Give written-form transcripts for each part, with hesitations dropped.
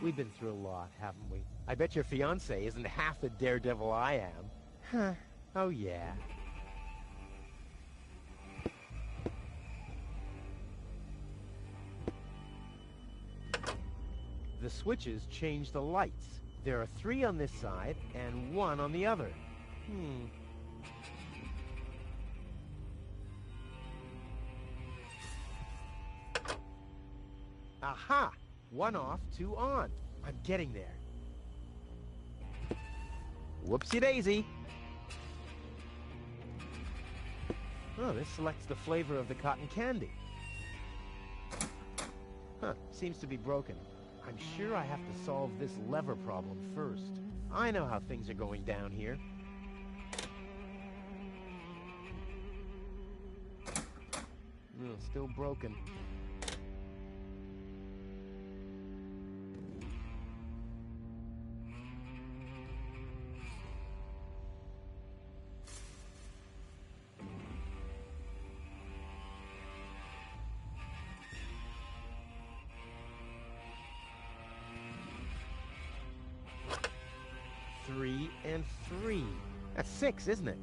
We've been through a lot, haven't we? I bet your fiancé isn't half the daredevil I am. Huh. Oh, yeah. The switches change the lights. There are 3 on this side and 1 on the other. Aha! 1 off, 2 on. I'm getting there. Whoopsie-daisy. Oh, this selects the flavor of the cotton candy. Huh, seems to be broken. I'm sure I have to solve this lever problem first. I know how things are going down here. Still broken. Three and 3. That's 6, isn't it?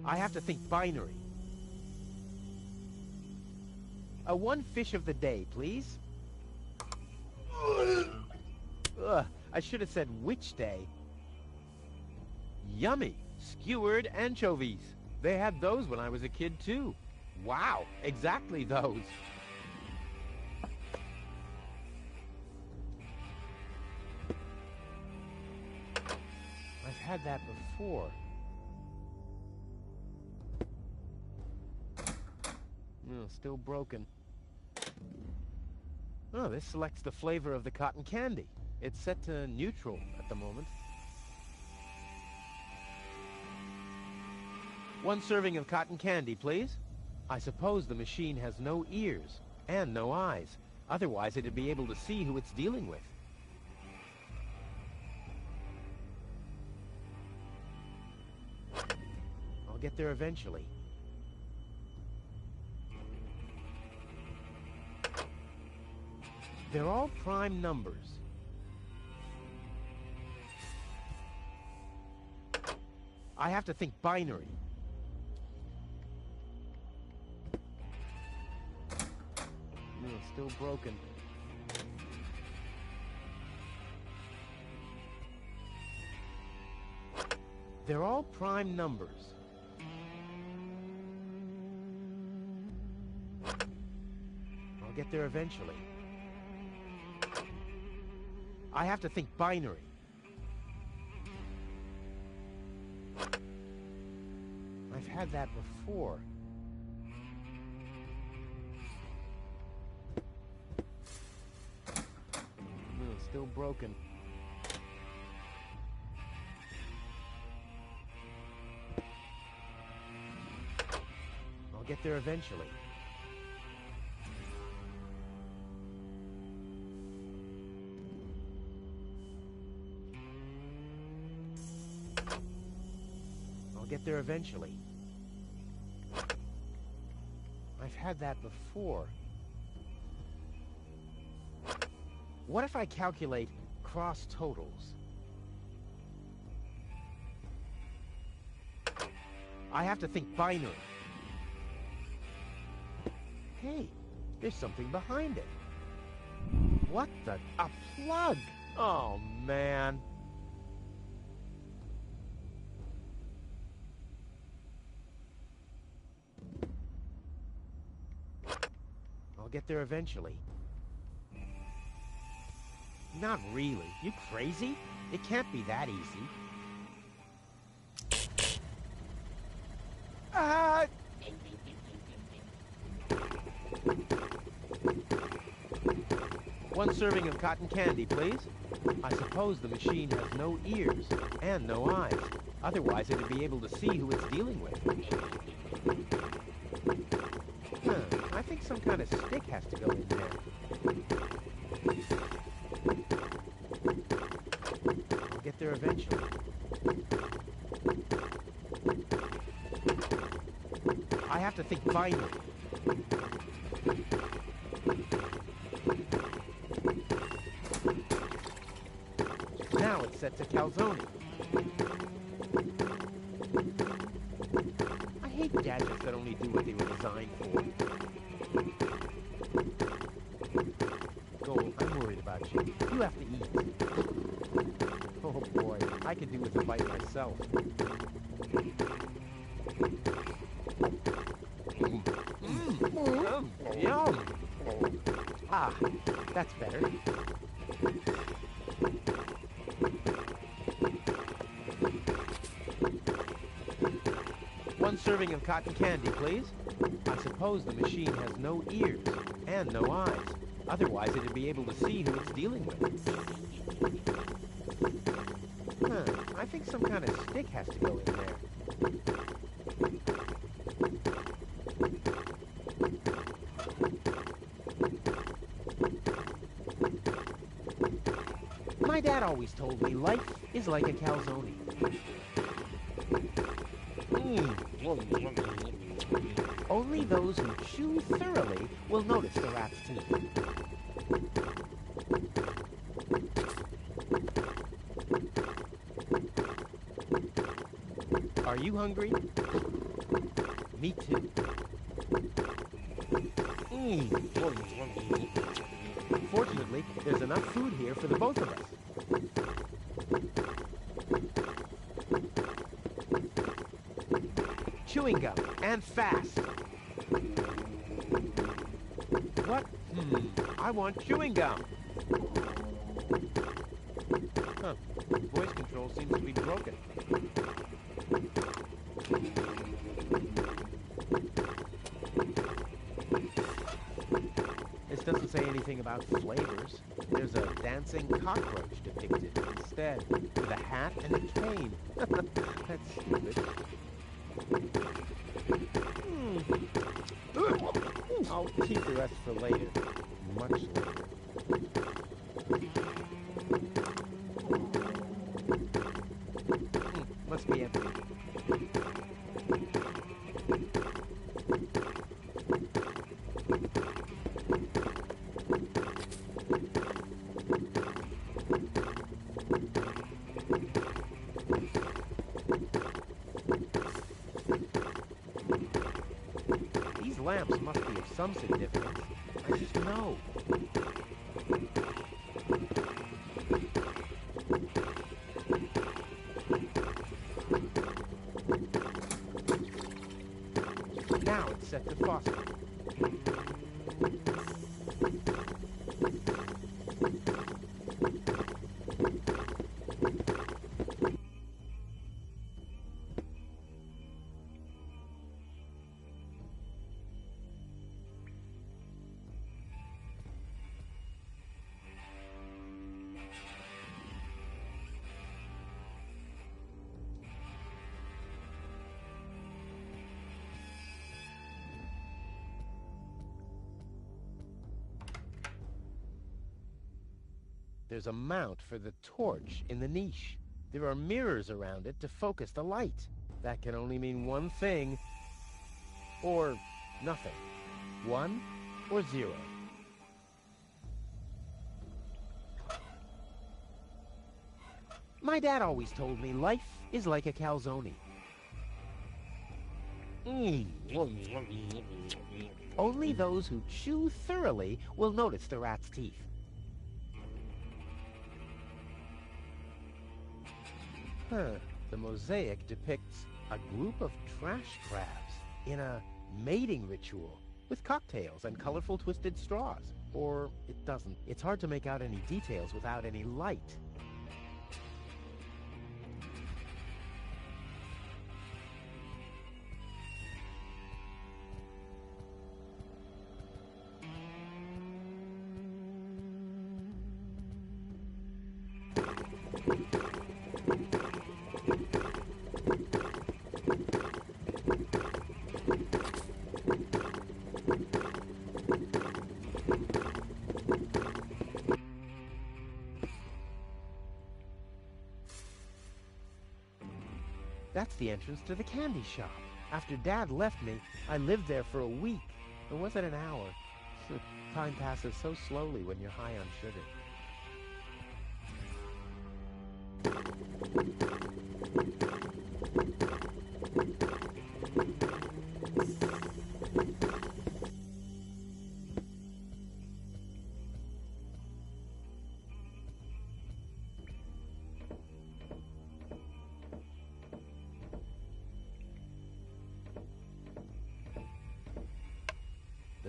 I have to think binary. A 1 fish of the day, please. Ugh, I should have said which day. Yummy! Skewered anchovies. They had those when I was a kid, too. Wow, exactly those. I've had that before. Still broken. Oh, this selects the flavor of the cotton candy. It's set to neutral at the moment. 1 serving of cotton candy, please. I suppose the machine has no ears and no eyes. Otherwise, it'd be able to see who it's dealing with. I'll get there eventually. They're all prime numbers. I have to think binary. Still broken. They're all prime numbers. I'll get there eventually. I have to think binary. I've had that before. Still broken. I'll get there eventually. I'll get there eventually. I've had that before. What if I calculate cross totals? I have to think binary. Hey, there's something behind it. What the? A plug! Oh, man. I'll get there eventually. Not really. You crazy? It can't be that easy. Ah! 1 serving of cotton candy, please. I suppose the machine has no ears and no eyes. Otherwise, it'd be able to see who it's dealing with. I think some kind of stick has to go in there. I'll get there eventually. I have to think binary. it's set to calzone. I hate gadgets that only do what they were designed for. Gold, I'm worried about you. You have to eat. Oh boy, I could do with a bite myself. Yum! Ah, that's better. One serving of cotton candy, please. I suppose the machine has no ears and no eyes. Otherwise, it'd be able to see who it's dealing with. I think some kind of stick has to go in there. My dad always told me life is like a calzone. Only those who chew thoroughly will notice the rat's teeth. Are you hungry? Me too. Fortunately, there's enough food here for the both of us. Chewing gum, and fast. What? I want chewing gum. Huh. Voice control seems to be broken. This doesn't say anything about flavors. There's a dancing cockroach depicted instead, with a hat and a cane. That's stupid. I'll keep the rest for later. Much later. Must be empty. These lamps must be of some significance. I just know. Now it's set to phosphor. There's a mount for the torch in the niche. There are mirrors around it to focus the light. That can only mean one thing, or nothing. 1 or 0. My dad always told me life is like a calzone. Only those who chew thoroughly will notice the rat's teeth. The mosaic depicts a group of trash crabs in a mating ritual with cocktails and colorful twisted straws. Or it doesn't. It's hard to make out any details without any light. That's the entrance to the candy shop. After Dad left me, I lived there for a week. Or was it an hour? Time passes so slowly when you're high on sugar.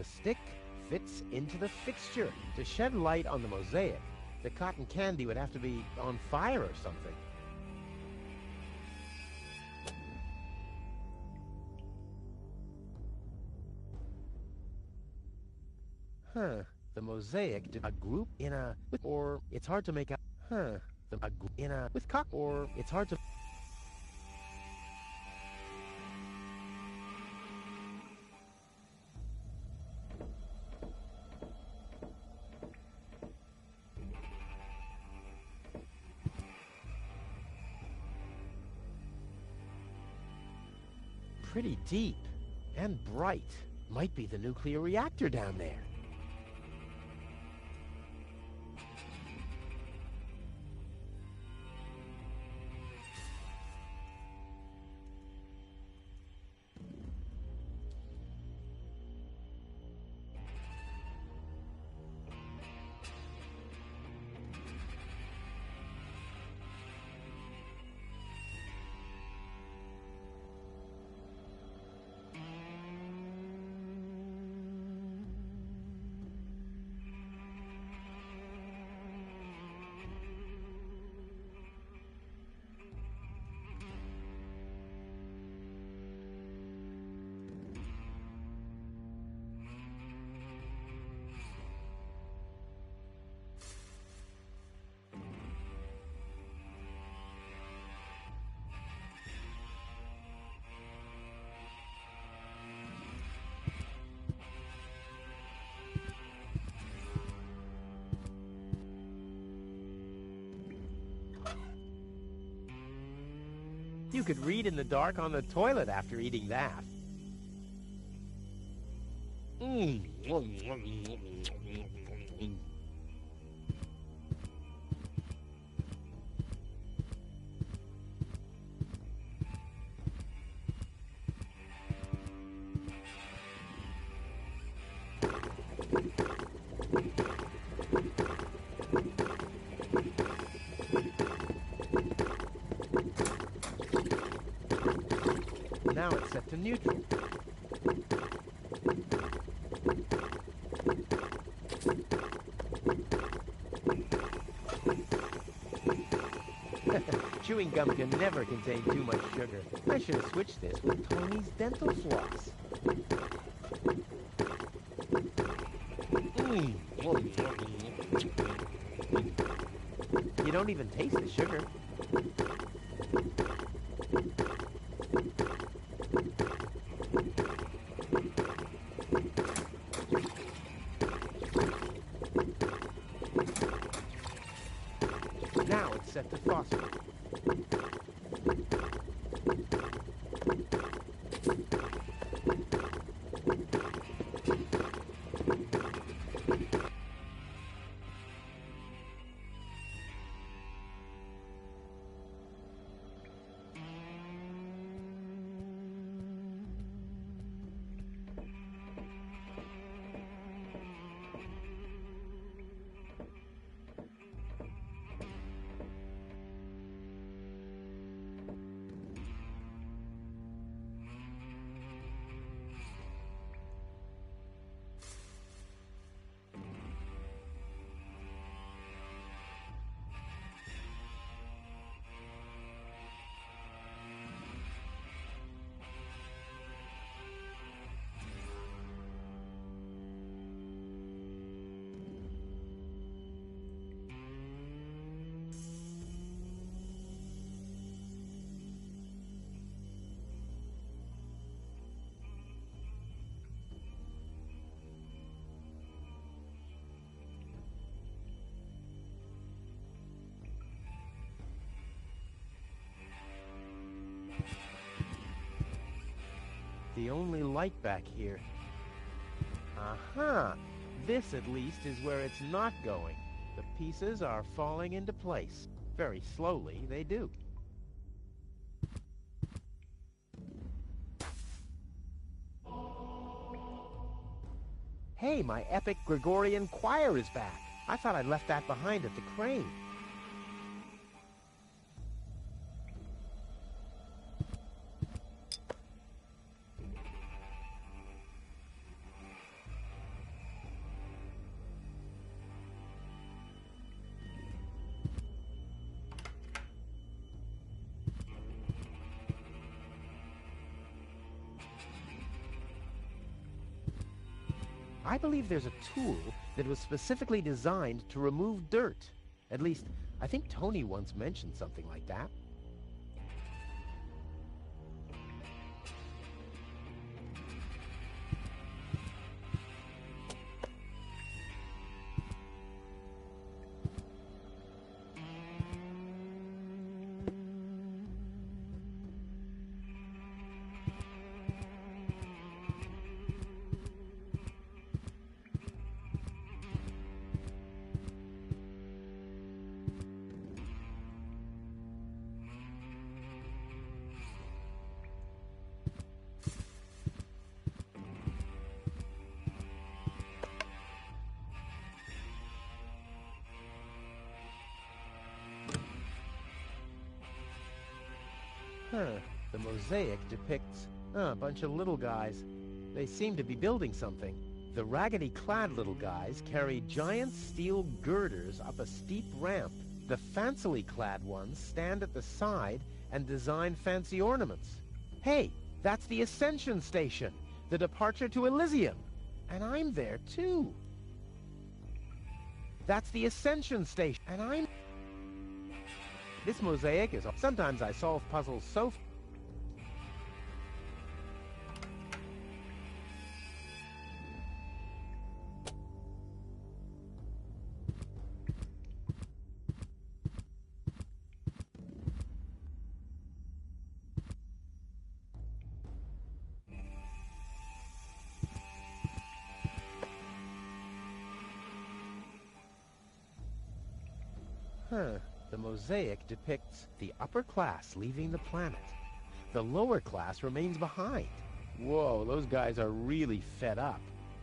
stick fits into the fixture. To shed light on the mosaic, the cotton candy would have to be on fire or something. Huh. The mosaic did a group in a or it's hard to make out. Huh. A group in a with cock or it's hard to. Pretty deep and bright. Might be the nuclear reactor down there. You could read in the dark on the toilet after eating that. Now it's set to neutral. Chewing gum can never contain too much sugar. I should have switched this with Tony's dental floss. You don't even taste the sugar. Now it's set to phosphorus. The only light back here. Aha! This, at least, is where it's not going. The pieces are falling into place. Very slowly, they do. Hey, my epic Gregorian choir is back. I thought I'd left that behind at the crane. I believe there's a tool that was specifically designed to remove dirt. At least, I think Tony once mentioned something like that. The mosaic depicts a bunch of little guys. They seem to be building something. The raggedy-clad little guys carry giant steel girders up a steep ramp. The fancily-clad ones stand at the side and design fancy ornaments. Hey, that's the Ascension Station, the departure to Elysium. And I'm there, too. That's the Ascension Station, and I'm... This mosaic is... Sometimes I solve puzzles so... The mosaic depicts the upper class leaving the planet. The lower class remains behind. Whoa, those guys are really fed up.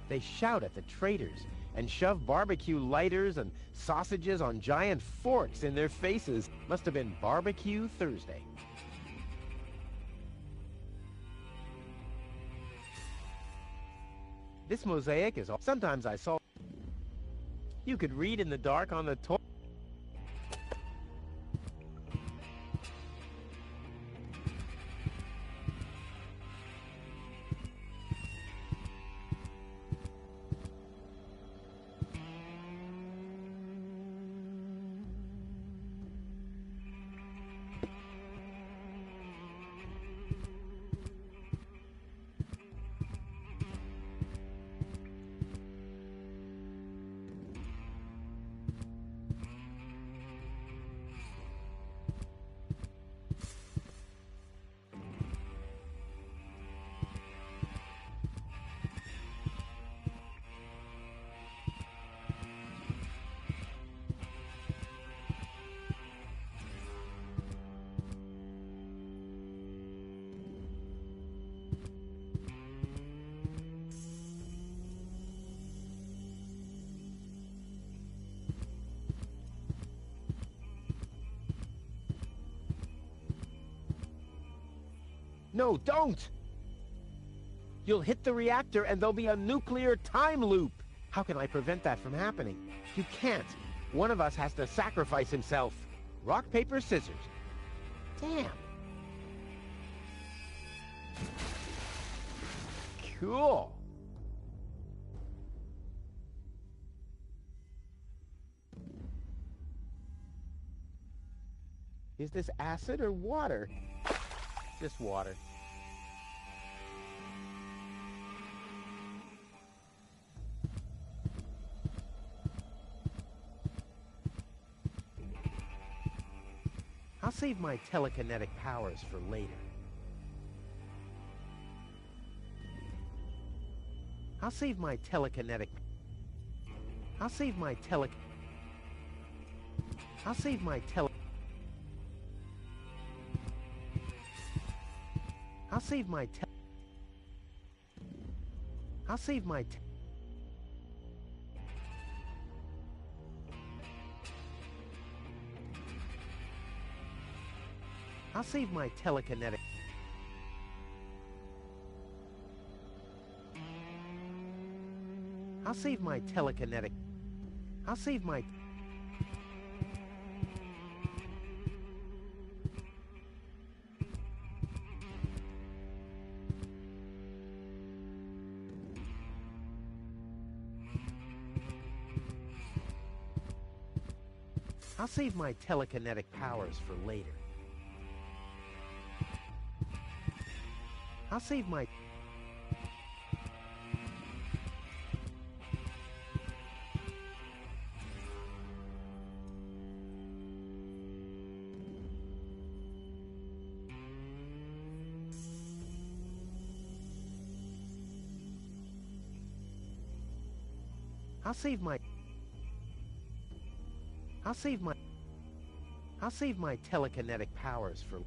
They shout at the traitors and shove barbecue lighters and sausages on giant forks in their faces. Must have been Barbecue Thursday. This mosaic is... Sometimes I saw... You could read in the dark on the toilet. No, don't! You'll hit the reactor and there'll be a nuclear time loop. How can I prevent that from happening? You can't. One of us has to sacrifice himself. Rock, paper, scissors. Damn. Cool. Is this acid or water? Just water. I'll save my telekinetic powers for later. I'll save my telekinetic... I'll save my tele... I'll save my tele... I'll save my te... I'll save my te... I'll save my telekinetic... I'll save my telekinetic... I'll save my... I'll save my telekinetic powers for later. I'll save my... I'll save my... I'll save my... I'll save my telekinetic powers for...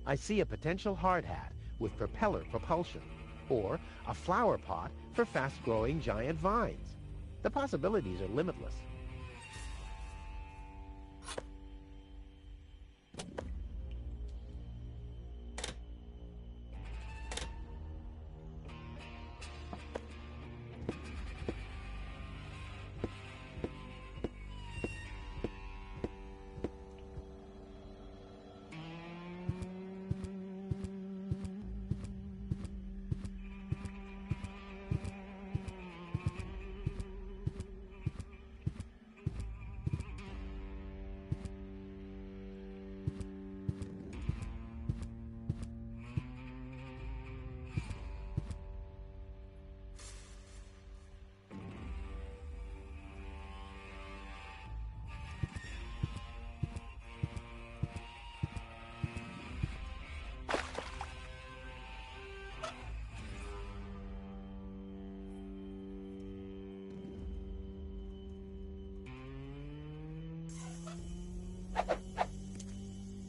I see a potential hard hat with propeller propulsion, or a flower pot for fast-growing giant vines. The possibilities are limitless.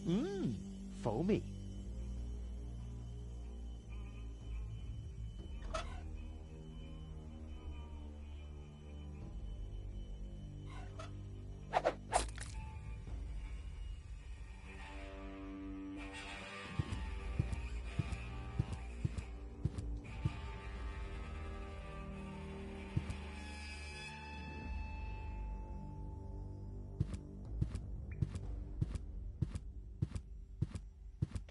Mmm, foamy.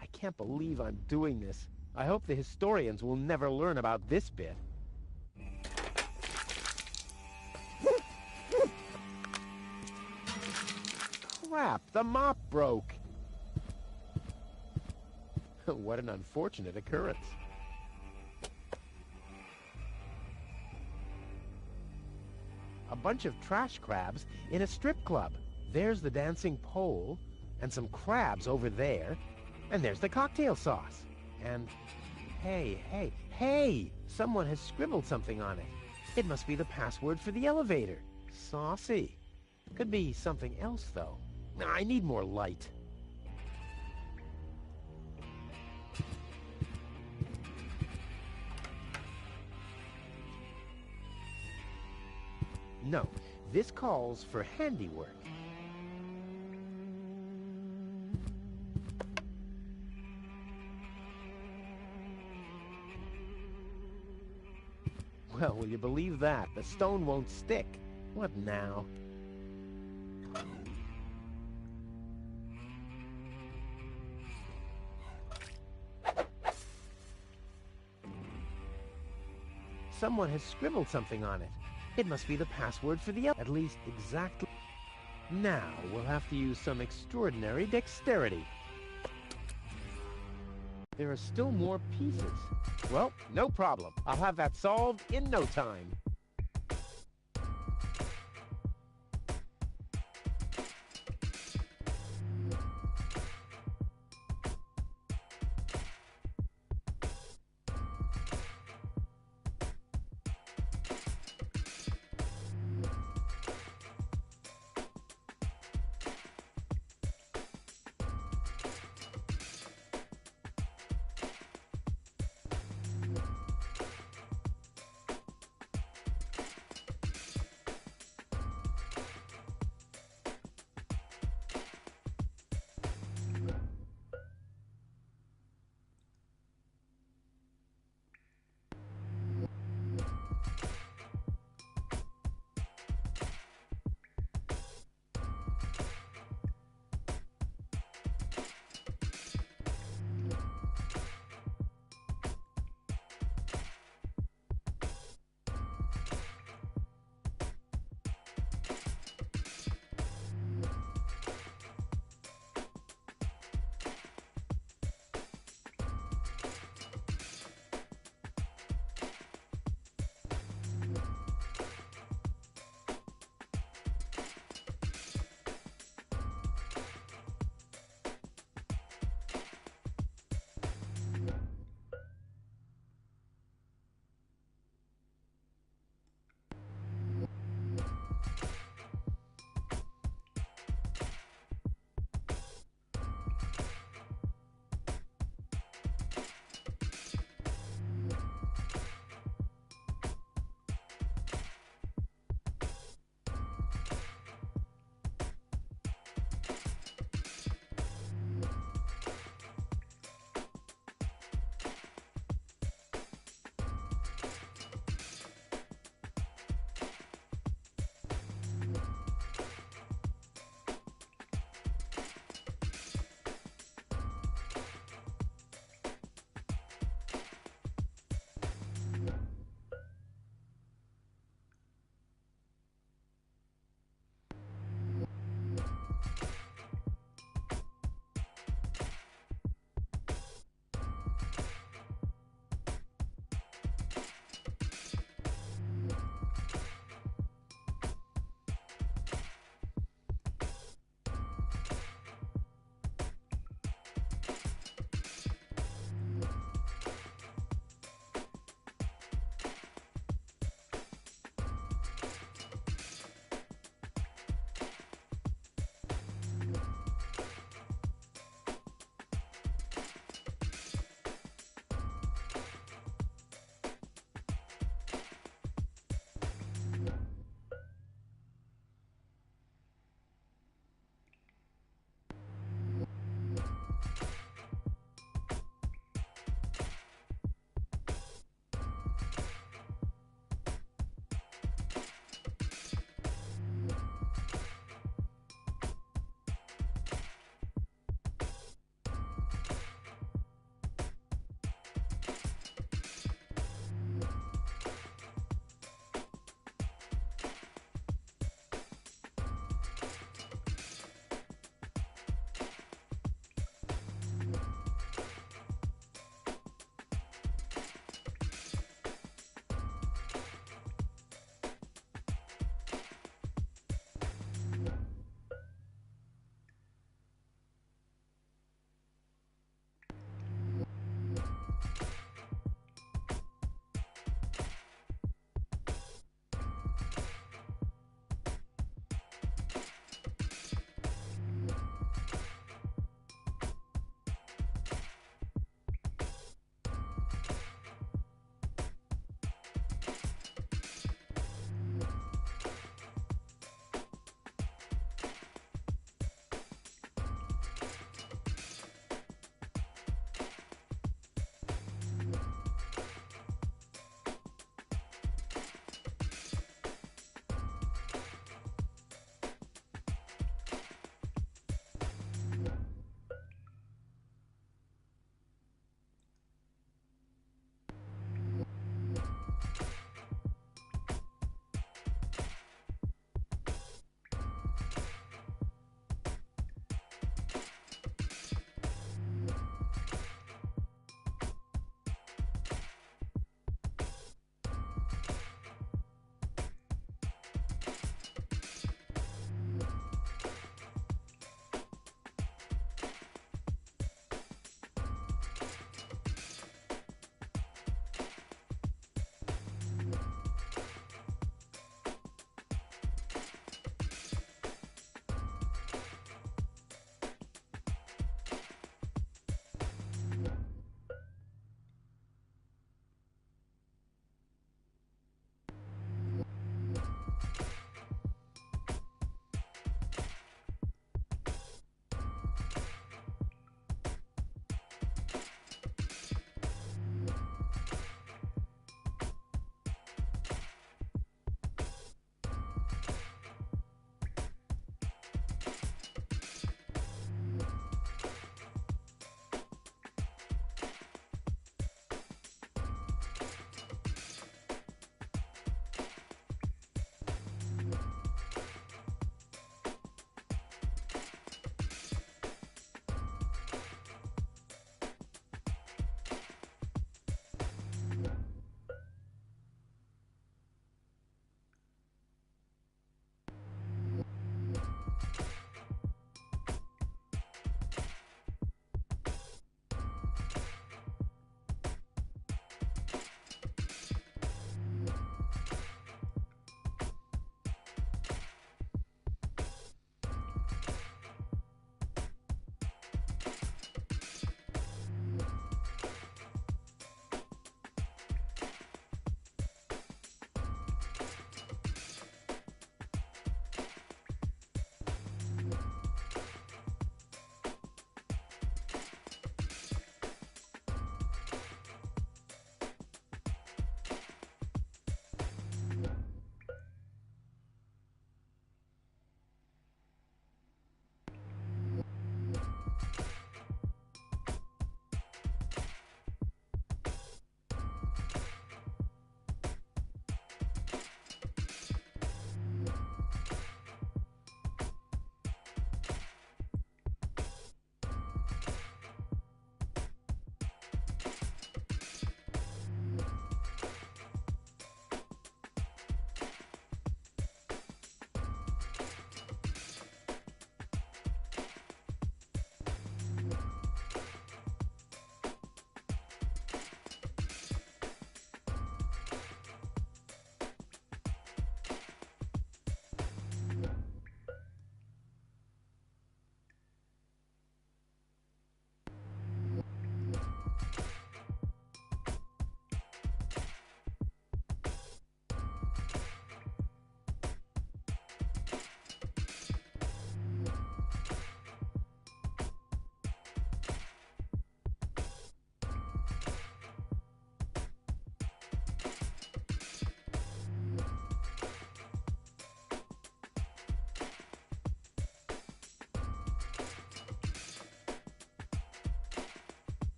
I can't believe I'm doing this. I hope the historians will never learn about this bit. Crap, the mop broke. What an unfortunate occurrence. A bunch of trash crabs in a strip club. There's the dancing pole, and some crabs over there, and there's the cocktail sauce. And hey, someone has scribbled something on it. It must be the password for the elevator. Saucy. Could be something else, though. I need more light. No, this calls for handiwork. Well, will you believe that? The stone won't stick. What now? Someone has scribbled something on it. It must be the password for the at least exactly. Now we'll have to use some extraordinary dexterity. There are still more pieces. Well, no problem. I'll have that solved in no time.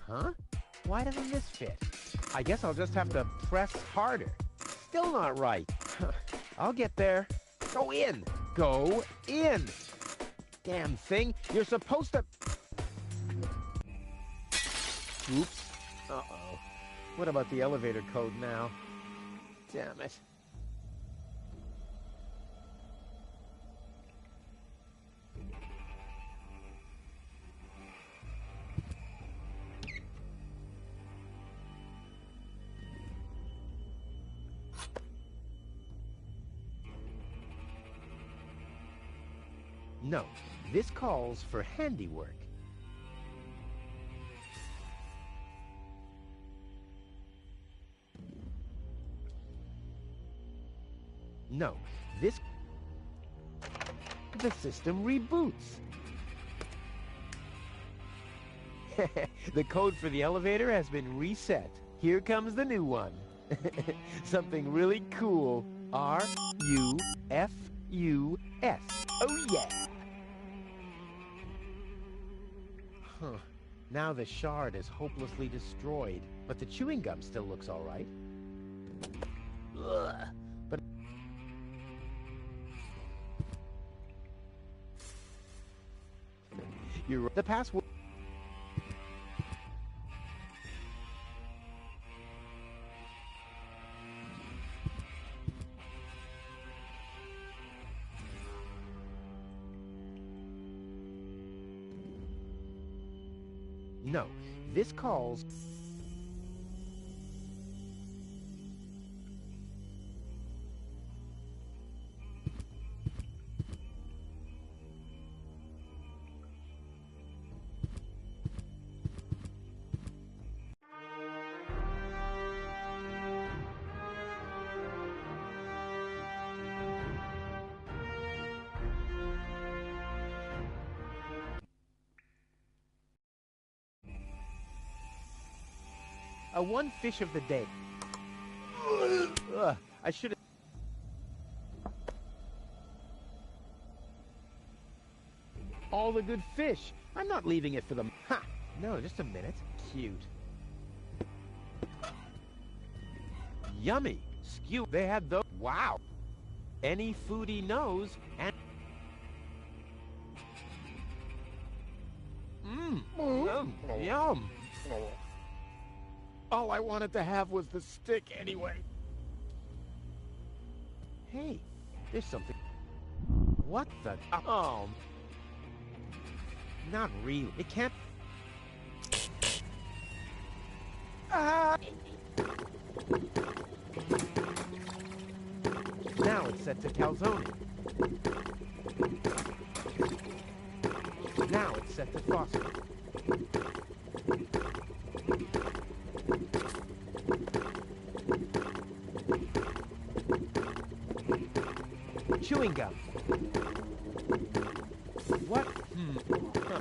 Huh? Why doesn't this fit? I guess I'll just have to press harder. Still not right. I'll get there. Go in! Go in! Damn thing, you're supposed to... Oops. Uh-oh. What about the elevator code now? Damn it. No, this calls for handiwork. No, this... The system reboots. The code for the elevator has been reset. Here comes the new one. Something really cool. R-U-F-U-S. Oh yeah! Huh. Now the shard is hopelessly destroyed, but the chewing gum still looks all right. Ugh. But you're the password. No, this calls... A one fish of the day. Ugh, I should have... All the good fish. I'm not leaving it for them. Ha! No, just a minute. Cute. Yummy. Skew. They had those. Wow. Any foodie knows and... Yum. All I wanted to have was the stick anyway. Hey, there's something. What the? Oh. Not really. It can't. Ah! Now it's set to calzone. Now it's set to Foster. Chewing gum. What? Huh.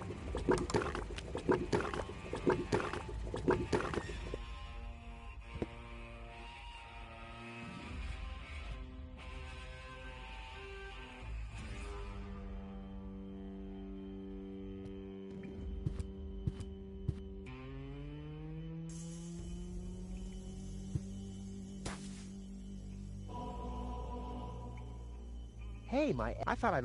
Hey, I thought I'd...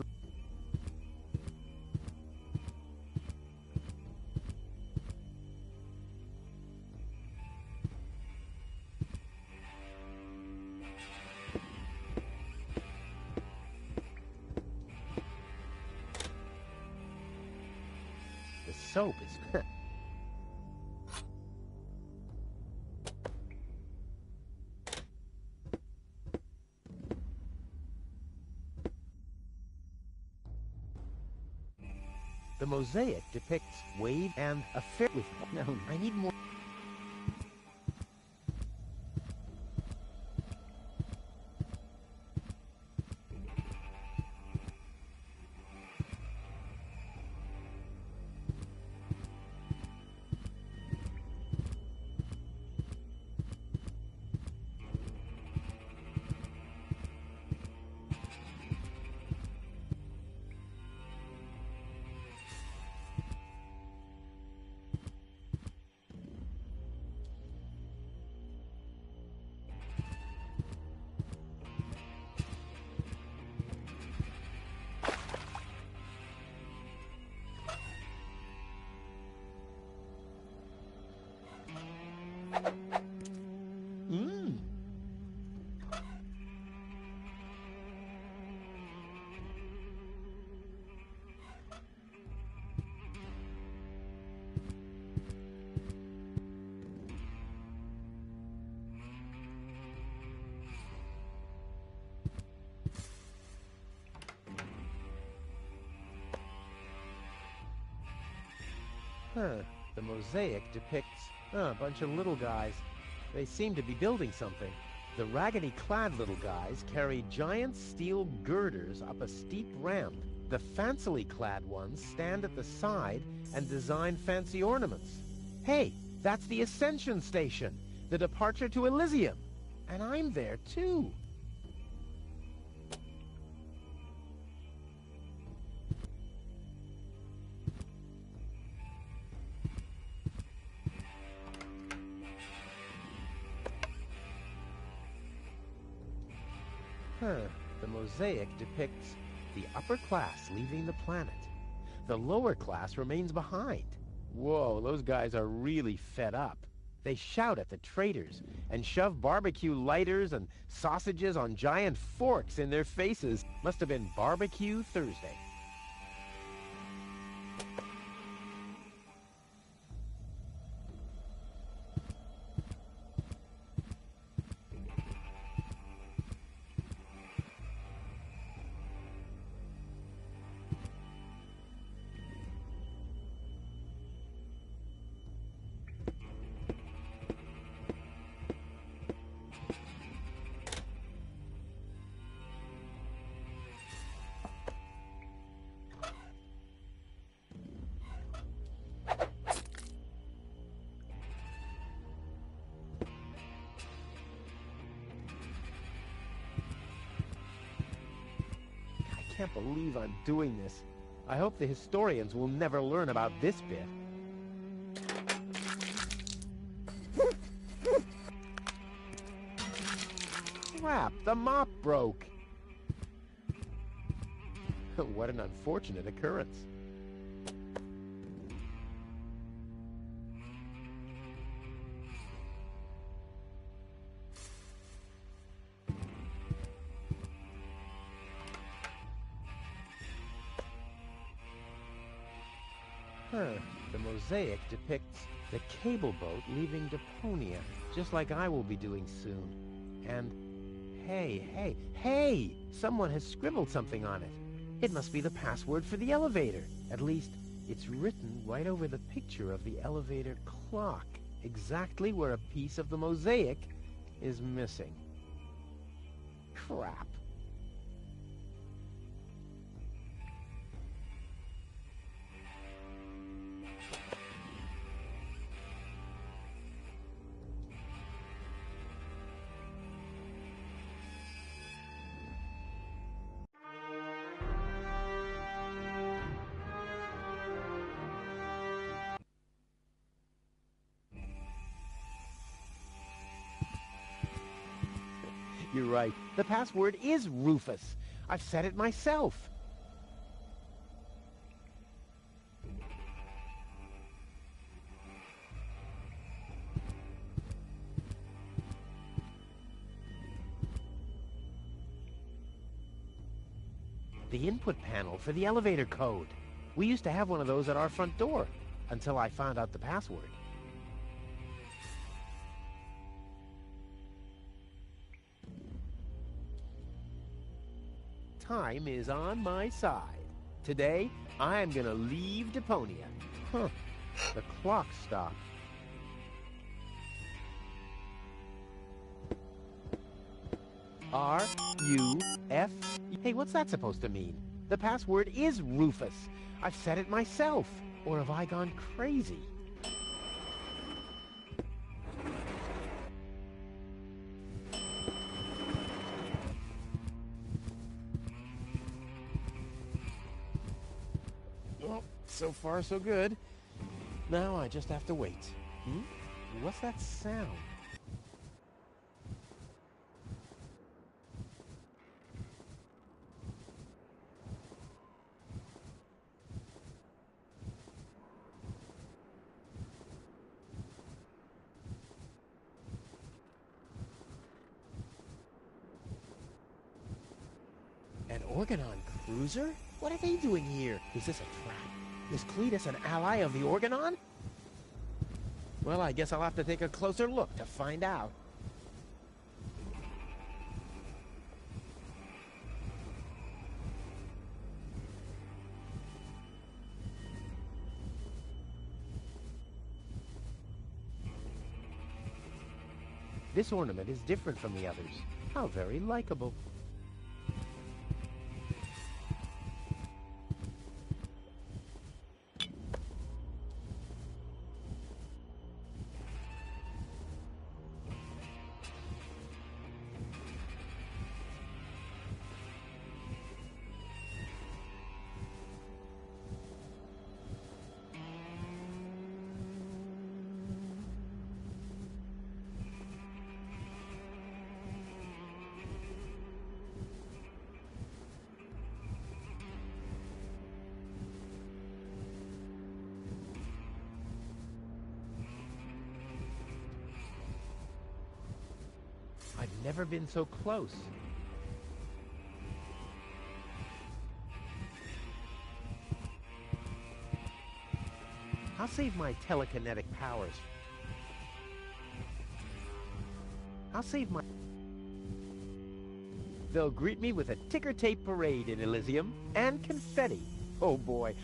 The soap is... The mosaic depicts Wade and a fair with... No, I need more... Mmm. Huh. The mosaic depicts a bunch of little guys. They seem to be building something. The raggedy-clad little guys carry giant steel girders up a steep ramp. The fancily-clad ones stand at the side and design fancy ornaments. Hey, that's the Ascension Station, the departure to Elysium. And I'm there, too. Huh. The mosaic depicts the upper class leaving the planet. The lower class remains behind. Whoa, those guys are really fed up. They shout at the traitors and shove barbecue lighters and sausages on giant forks in their faces. Must have been Barbecue Thursday. I can't believe I'm doing this. I hope the historians will never learn about this bit. Crap, the mop broke. What an unfortunate occurrence. The mosaic depicts the cable boat leaving Deponia, just like I will be doing soon. And hey! Someone has scribbled something on it. It must be the password for the elevator. At least, it's written right over the picture of the elevator clock, exactly where a piece of the mosaic is missing. Crap. You're right. The password is Rufus. I've said it myself. The input panel for the elevator code. We used to have one of those at our front door until I found out the password. Time is on my side. Today, I'm gonna leave Deponia. Huh. The clock stopped. R-U-F... Hey, what's that supposed to mean? The password is Rufus. I've said it myself. Or have I gone crazy? Well, so far so good. Now I just have to wait. What's that sound? Organon cruiser? What are they doing here? Is this a trap? Is Cletus an ally of the Organon? Well, I guess I'll have to take a closer look to find out. This ornament is different from the others. How very likable. I've never been so close. I'll save my telekinetic powers. They'll greet me with a ticker tape parade in Elysium and confetti. Oh boy,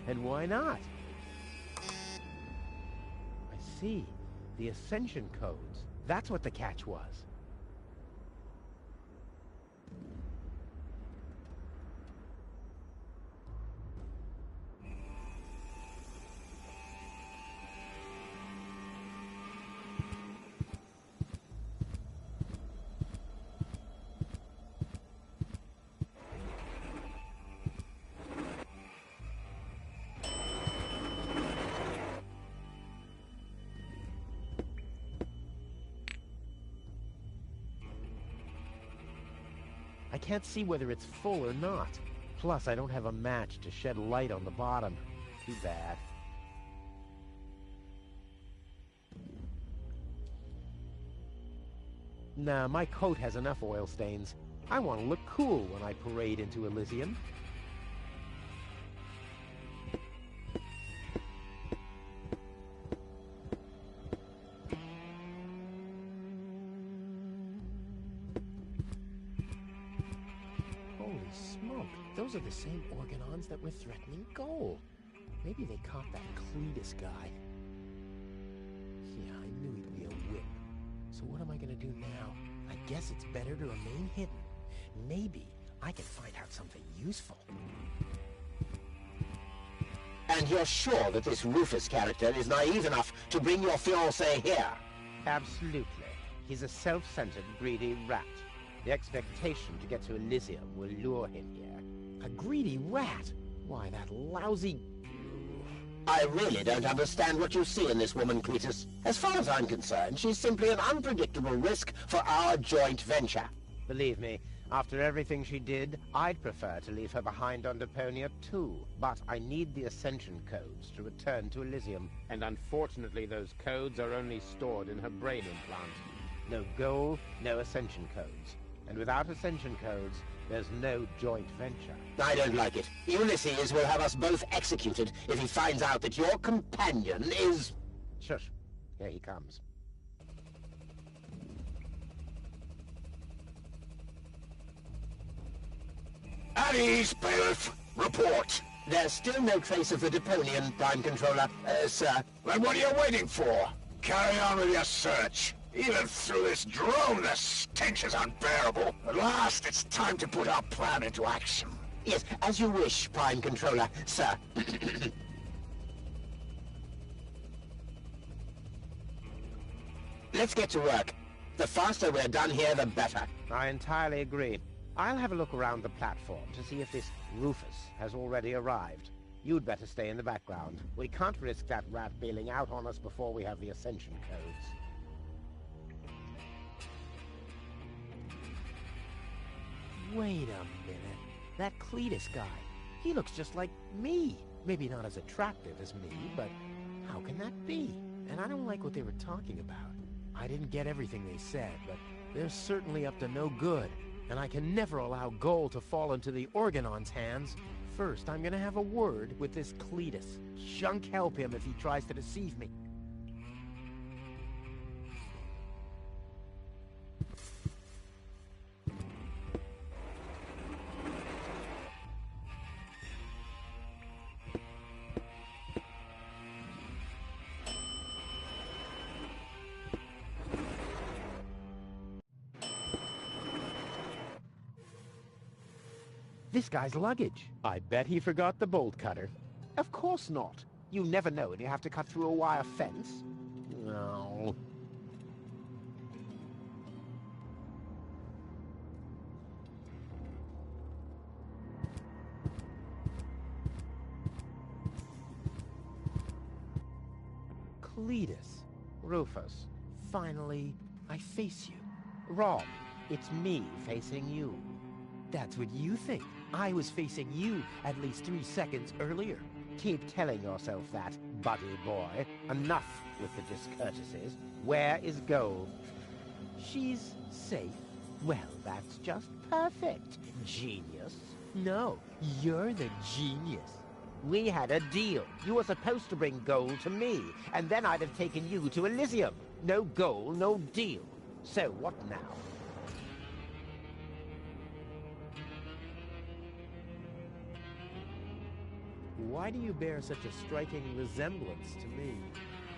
and why not? I see. The Ascension codes. That's what the catch was. I can't see whether it's full or not. Plus, I don't have a match to shed light on the bottom. Too bad. Nah, my coat has enough oil stains. I want to look cool when I parade into Elysium. Those are the same Organons that were threatening Goal. Maybe they caught that Cletus guy. Yeah, I knew he'd be a whip. So what am I gonna do now? I guess it's better to remain hidden. Maybe I can find out something useful. And you're sure that this Rufus character is naive enough to bring your fiancé here? Absolutely. He's a self-centered, greedy rat. The expectation to get to Elysium will lure him here. A greedy rat? Why, that lousy... I really don't understand what you see in this woman, Cletus. As far as I'm concerned, she's simply an unpredictable risk for our joint venture. Believe me, after everything she did, I'd prefer to leave her behind on Deponia too. But I need the Ascension codes to return to Elysium. And unfortunately, those codes are only stored in her brain implant. No goal, no Ascension codes. And without Ascension codes, there's no joint venture. I don't like it. Ulysses will have us both executed if he finds out that your companion is... Shush. Here he comes. At ease, Bailiff. Report. There's still no trace of the Deponian, Prime Controller, sir. Then what are you waiting for? Carry on with your search. Even through this drone, the stench is unbearable. At last, it's time to put our plan into action. Yes, as you wish, Prime Controller, sir. Let's get to work. The faster we're done here, the better. I entirely agree. I'll have a look around the platform to see if this Rufus has already arrived. You'd better stay in the background. We can't risk that rat bailing out on us before we have the ascension codes. Wait a minute. That Cletus guy. He looks just like me. Maybe not as attractive as me, but how can that be? And I don't like what they were talking about. I didn't get everything they said, but they're certainly up to no good. And I can never allow gold to fall into the Organon's hands. First, I'm gonna have a word with this Cletus. Junk help him if he tries to deceive me. This guy's luggage. I bet he forgot the bolt cutter. Of course not. You never know when you have to cut through a wire fence. No. Cletus. Rufus. Finally, I face you. Rob, it's me facing you. That's what you think. I was facing you at least 3 seconds earlier. Keep telling yourself that, buddy boy. Enough with the discourtesies. Where is Gold? She's safe. Well, that's just perfect. Genius. No, you're the genius. We had a deal. You were supposed to bring Gold to me, and then I'd have taken you to Elysium. No Gold, no deal. So what now? Why do you bear such a striking resemblance to me?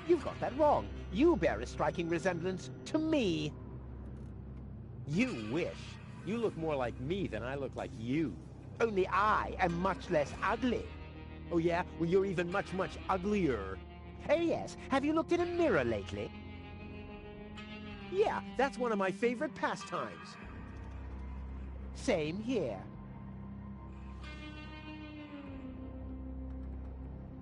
You've got that wrong. You bear a striking resemblance to me. You wish. You look more like me than I look like you. Only I am much less ugly. Oh yeah? Well, you're even much, much uglier. Oh yes. Have you looked in a mirror lately? Yeah, that's one of my favorite pastimes. Same here.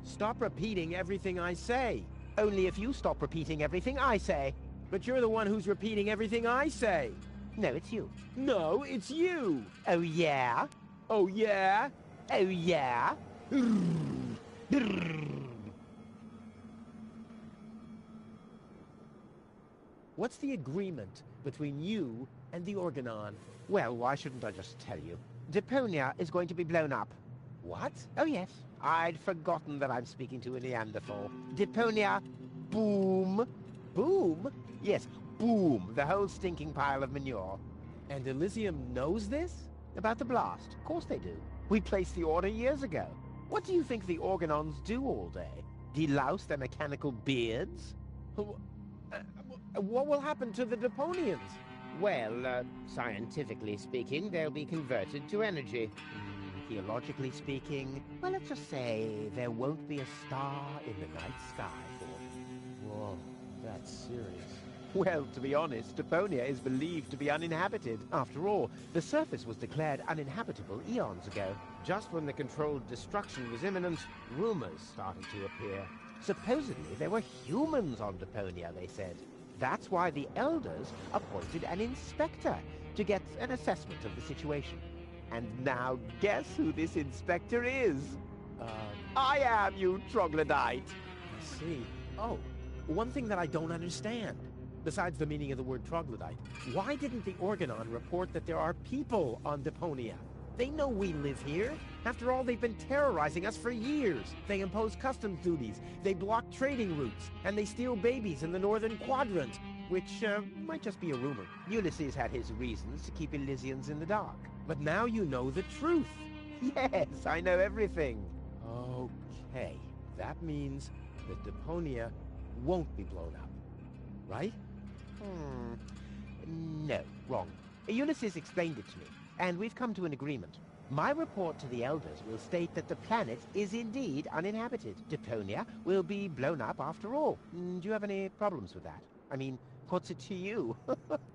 Stop repeating everything I say. Only if you stop repeating everything I say. But you're the one who's repeating everything I say. No, it's you. No, it's you. Oh, yeah? Oh, yeah? Oh, yeah? What's the agreement between you and the Organon? Well, why shouldn't I just tell you? Deponia is going to be blown up. What? Oh, yes. I'd forgotten that I'm speaking to a Neanderthal. Deponia, boom. Boom? Yes, boom. The whole stinking pile of manure. And Elysium knows this? About the blast? Of course they do. We placed the order years ago. What do you think the Organons do all day? Delouse their mechanical beards? What will happen to the Deponians? Well, scientifically speaking, they'll be converted to energy. Theologically speaking, well, let's just say there won't be a star in the night sky for them. Whoa, that's serious. Well, to be honest, Deponia is believed to be uninhabited. After all, the surface was declared uninhabitable eons ago. Just when the controlled destruction was imminent, rumors started to appear. Supposedly, there were humans on Deponia, they said. That's why the Elders appointed an inspector to get an assessment of the situation. And now, guess who this inspector is? I am, you troglodyte! I see. Oh, one thing that I don't understand. Besides the meaning of the word troglodyte, why didn't the Organon report that there are people on Deponia? They know we live here. After all, they've been terrorizing us for years. They impose customs duties, they block trading routes, and they steal babies in the northern quadrant. Which, might just be a rumor. Ulysses had his reasons to keep Elysians in the dark. But now you know the truth. Yes, I know everything. Okay, that means that Deponia won't be blown up, right? No, wrong. Ulysses explained it to me, and we've come to an agreement. My report to the Elders will state that the planet is indeed uninhabited. Deponia will be blown up after all. Do you have any problems with that? I mean, what's it to you?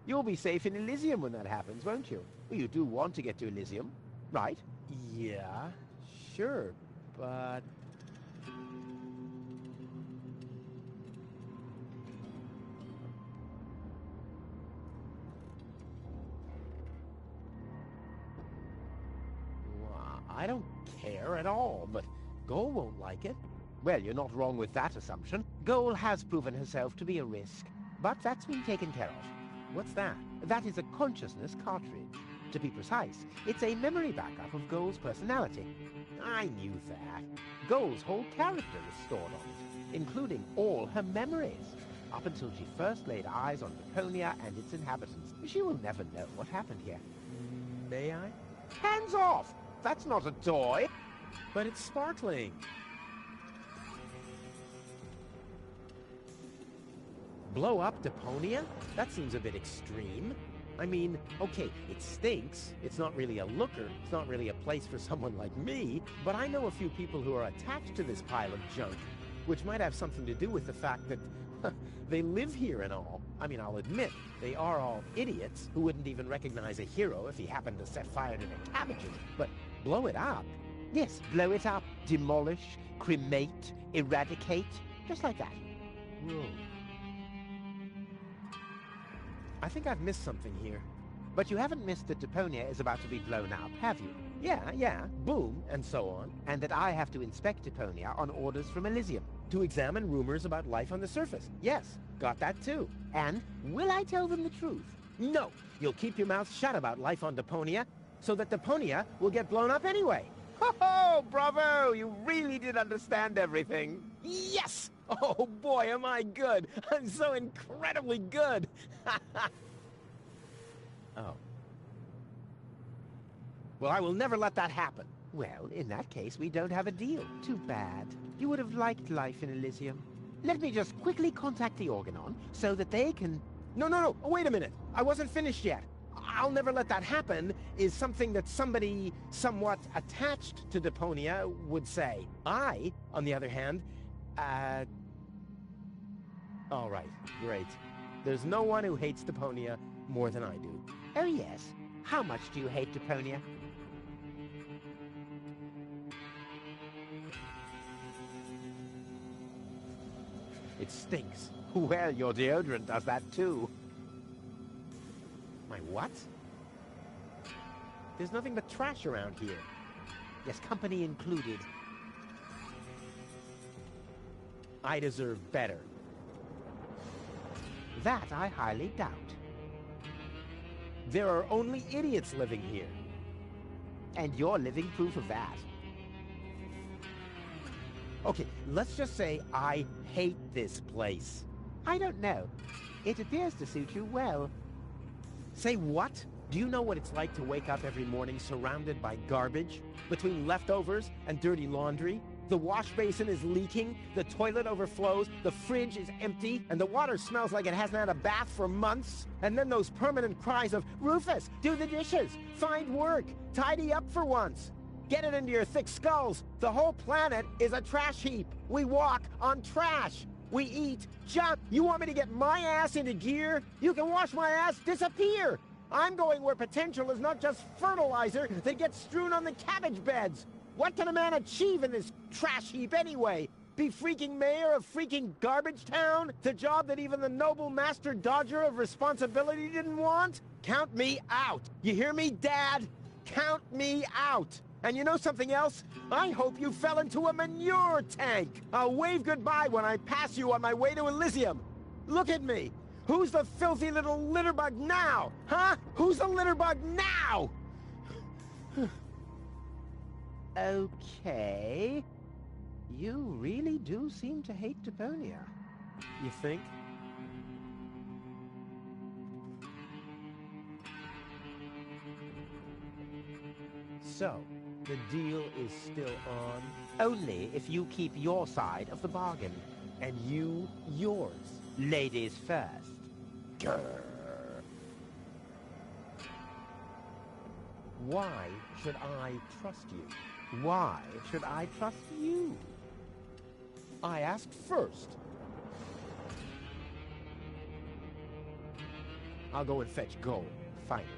You'll be safe in Elysium when that happens, won't you? Well, you do want to get to Elysium, right? Yeah, sure. but... I don't care at all, but Goal won't like it. Well, you're not wrong with that assumption. Goal has proven herself to be a risk, but that's been taken care of. What's that? That is a consciousness cartridge. To be precise, it's a memory backup of Goal's personality. I knew that. Goal's whole character is stored on it, including all her memories. Up until she first laid eyes on Deponia and its inhabitants, she will never know what happened here. May I? Hands off! That's not a toy! But it's sparkling. Blow up Deponia? That seems a bit extreme. I mean, okay, it stinks. It's not really a looker. It's not really a place for someone like me. But I know a few people who are attached to this pile of junk, which might have something to do with the fact that they live here and all. I mean, I'll admit, they are all idiots who wouldn't even recognize a hero if he happened to set fire to their cabbages. But blow it up? Yes, blow it up, demolish, cremate, eradicate, just like that. Whoa. I think I've missed something here. But you haven't missed that Deponia is about to be blown up, have you? Yeah, boom, and so on. And that I have to inspect Deponia on orders from Elysium. To examine rumors about life on the surface. Yes, got that too. And will I tell them the truth? No, you'll keep your mouth shut about life on Deponia, so that Deponia will get blown up anyway. Ho-ho, bravo! You really did understand everything. Yes! Oh boy, am I good! I'm so incredibly good! Oh. Well, I will never let that happen. Well, in that case, we don't have a deal. Too bad. You would have liked life in Elysium. Let me just quickly contact the Organon so that they can... No, wait a minute. I wasn't finished yet. I'll never let that happen is something that somebody somewhat attached to Deponia would say. I, on the other hand, all right, great. There's no one who hates Deponia more than I do. Oh yes? How much do you hate Deponia? It stinks. Well, your deodorant does that too. My what? There's nothing but trash around here. Yes, company included. I deserve better. That I highly doubt. There are only idiots living here. And you're living proof of that. Okay, let's just say I hate this place. I don't know. It appears to suit you well. Say what? Do you know what it's like to wake up every morning surrounded by garbage? Between leftovers and dirty laundry? The wash basin is leaking, the toilet overflows, the fridge is empty, and the water smells like it hasn't had a bath for months. And then those permanent cries of, Rufus, do the dishes, find work, tidy up for once. Get it into your thick skulls. The whole planet is a trash heap. We walk on trash. We eat junk. You want me to get my ass into gear? You can watch my ass disappear. I'm going where potential is not just fertilizer that gets strewn on the cabbage beds. What can a man achieve in this trash heap anyway? Be freaking mayor of freaking garbage town? The job that even the noble master dodger of responsibility didn't want? Count me out. You hear me, Dad? Count me out. And you know something else? I hope you fell into a manure tank. I'll wave goodbye when I pass you on my way to Elysium. Look at me. Who's the filthy little litterbug now? Huh? Who's the litterbug now? Okay. You really do seem to hate Deponia. You think? So, the deal is still on? Only if you keep your side of the bargain. And you, yours. Ladies first. Grr. Why should I trust you? Why should I trust you? I asked first. I'll go and fetch gold, finally.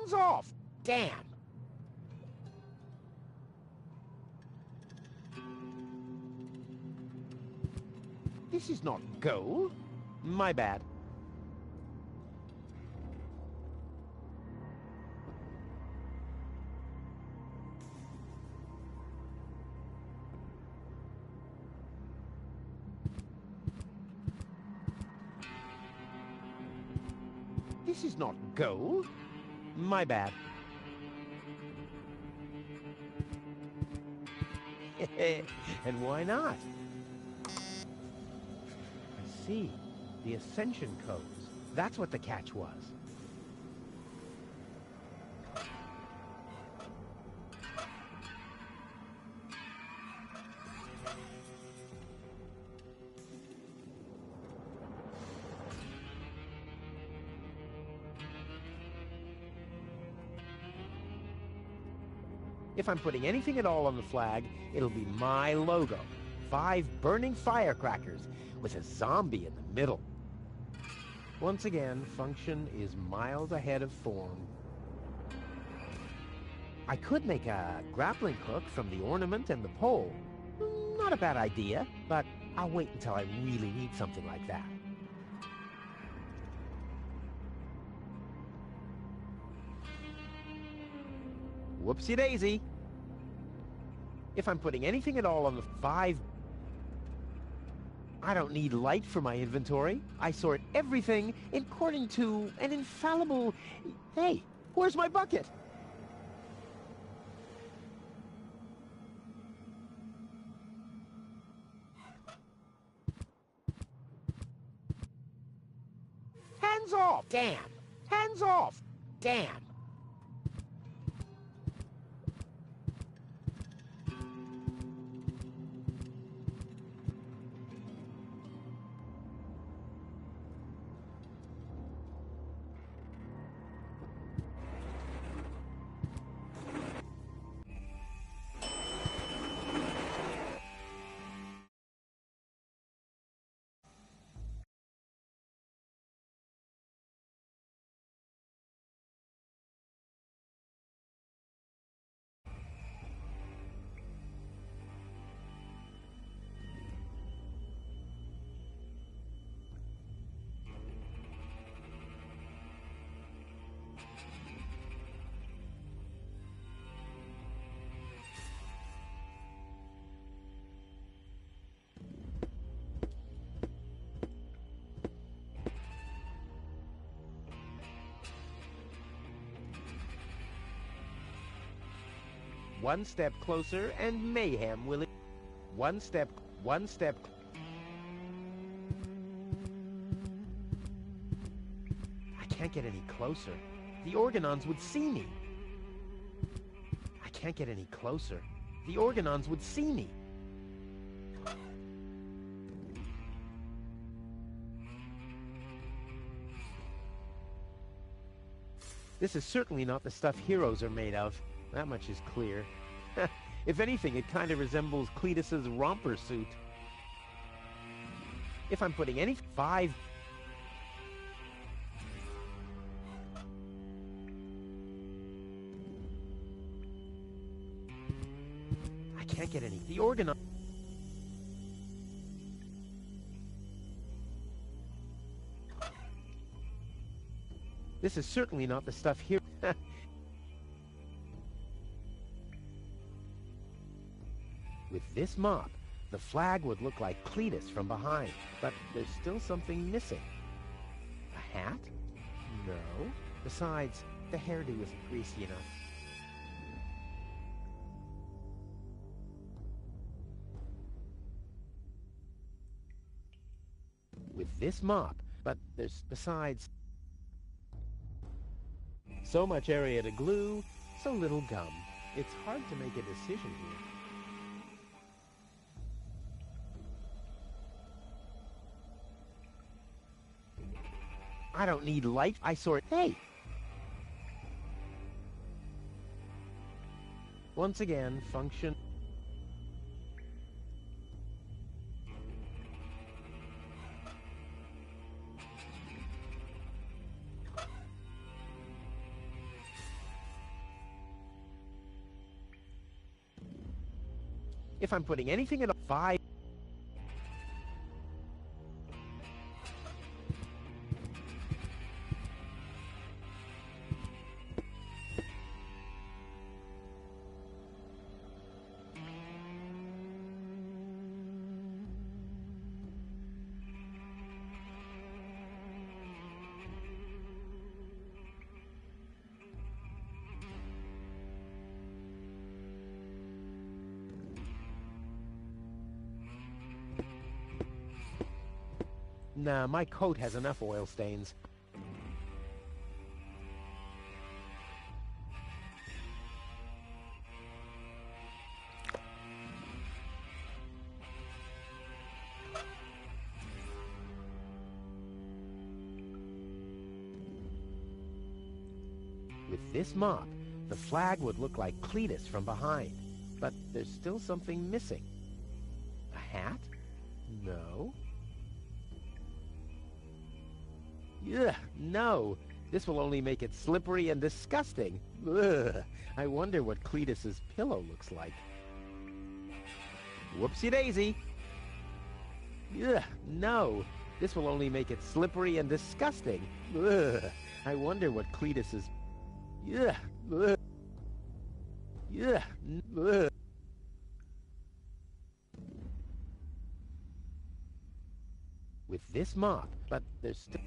Hands off! Damn! This is not gold. My bad. This is not gold. My bad. And why not? I see. The Ascension codes. That's what the catch was. If I'm putting anything at all on the flag, it'll be my logo. 5 burning firecrackers with a zombie in the middle. Once again, function is miles ahead of form. I could make a grappling hook from the ornament and the pole. Not a bad idea, but I'll wait until I really need something like that. Whoopsie-daisy. If I'm putting anything at all on the 5... I don't need light for my inventory. I sort everything according to an infallible... Hey, where's my bucket? Hands off! Damn! Hands off! Damn! One step closer and mayhem will... One step... I can't get any closer. The Organons would see me. I can't get any closer. The Organons would see me. This is certainly not the stuff heroes are made of. That much is clear. If anything, it kind of resembles Cletus's romper suit. If I'm putting any 5... I can't get any... The Organon... This is certainly not the stuff here... With this mop, the flag would look like Cletus from behind, but there's still something missing. A hat? No. Besides, the hairdo isn't greasy enough. With this mop, but there's besides... So much area to glue, so little gum. It's hard to make a decision here. I don't need light. I sort... Hey! Once again, function... If I'm putting anything in a 5... Nah, my coat has enough oil stains. With this mop, the flag would look like Cletus from behind. But there's still something missing. A hat? No. Ugh, no. This will only make it slippery and disgusting. Ugh. I wonder what Cletus's pillow looks like. Whoopsie-daisy. Ugh, no. This will only make it slippery and disgusting. Ugh. I wonder what Cletus's... Ugh. Ugh. Ugh. Ugh. With this mop, but there's still...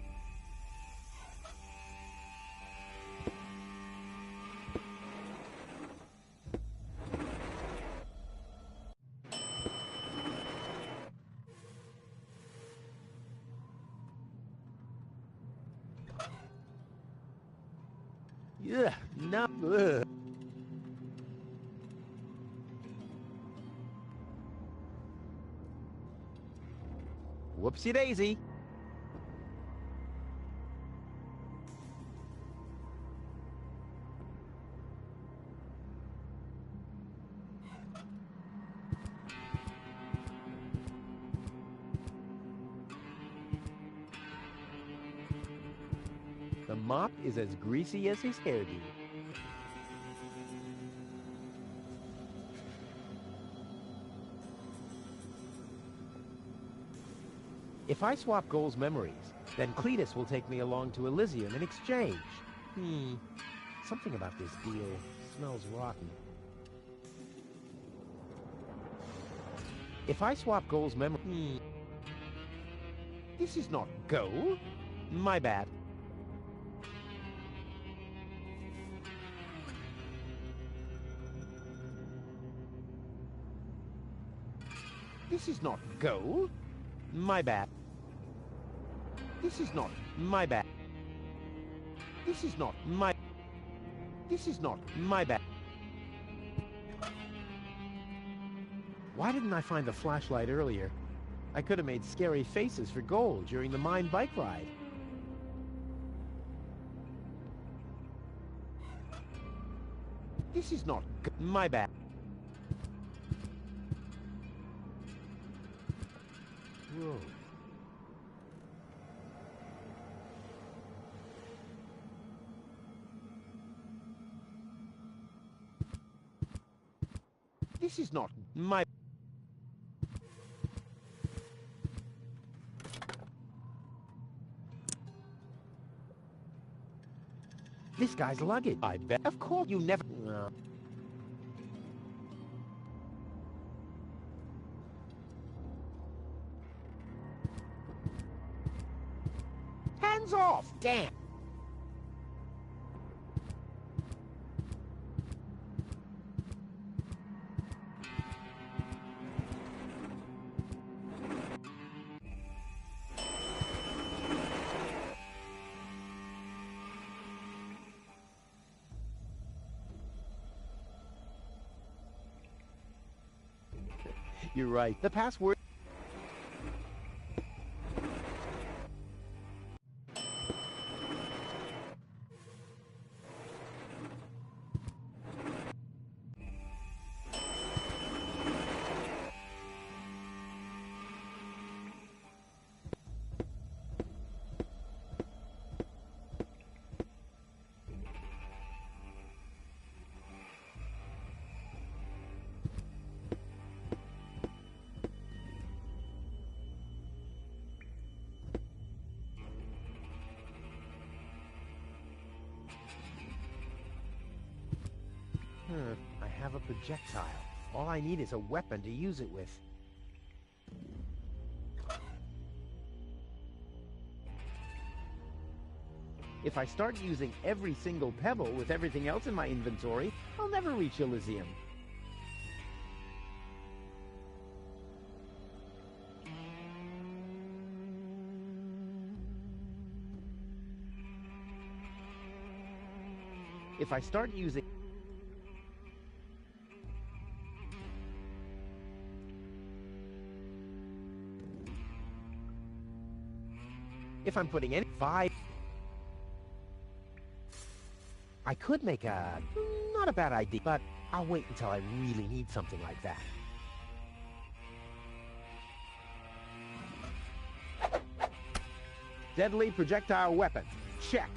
Ugh, no. Ugh. Whoopsie-daisy. The mop is as greasy as his hairdo. If I swap Goal's memories, then Cletus will take me along to Elysium in exchange. Something about this deal smells rotten. If I swap Goal's memory... This is not Goal. My bad. This is not Goal. My bad. This is not my bad. This is not my... This is not my bad. Why didn't I find the flashlight earlier? I could have made scary faces for Goal during the mine bike ride. This is not my bad. Whoa. This is not my... This guy's luggage. I bet. Of course you never... Hands off! Damn! You're right. The password... I have a projectile. All I need is a weapon to use it with. If I start using every single pebble with everything else in my inventory, I'll never reach Elysium. If I start using... If I'm putting any... 5... I could make a... not a bad idea, but I'll wait until I really need something like that. Deadly projectile weapon. Check.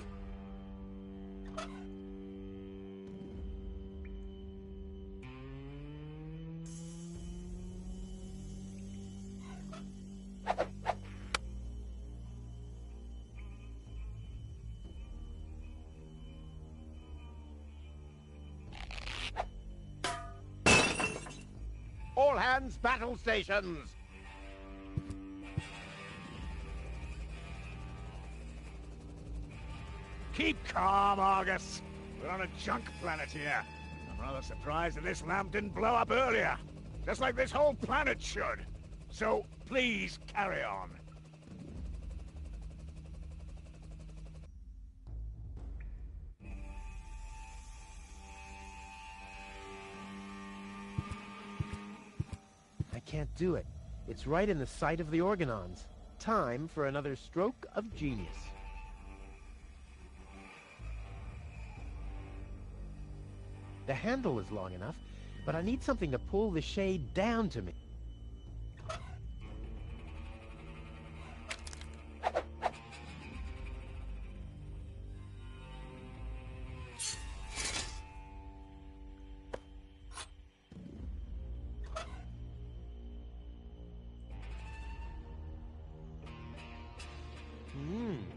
All hands, battle stations! Keep calm, Argus. We're on a junk planet here. I'm rather surprised that this lamp didn't blow up earlier. Just like this whole planet should. So, please, carry on. I can't do it. It's right in the sight of the organons. Time for another stroke of genius. The handle is long enough, but I need something to pull the shade down to me.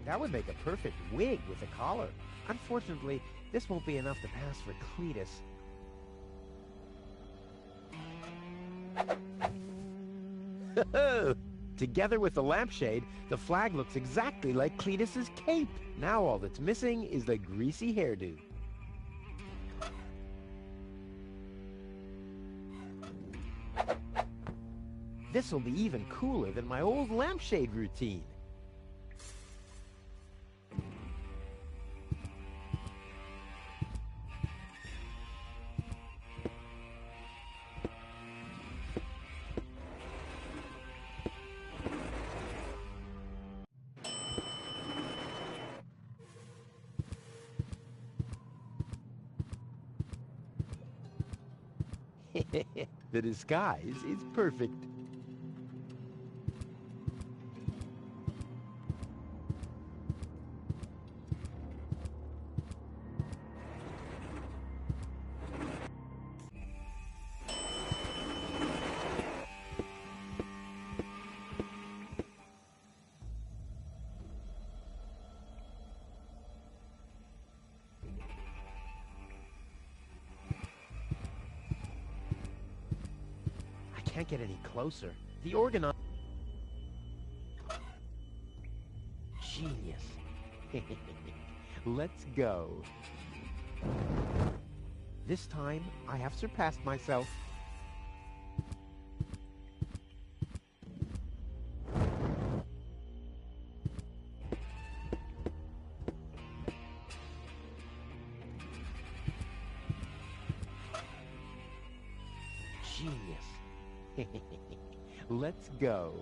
That would make a perfect wig with a collar. Unfortunately, this won't be enough to pass for Cletus. Together with the lampshade, the flag looks exactly like Cletus's cape. Now all that's missing is the greasy hairdo. This'll be even cooler than my old lampshade routine. The disguise is perfect. Can't get any closer. The organon... Genius. Let's go. This time, I have surpassed myself. Genius. Let's go.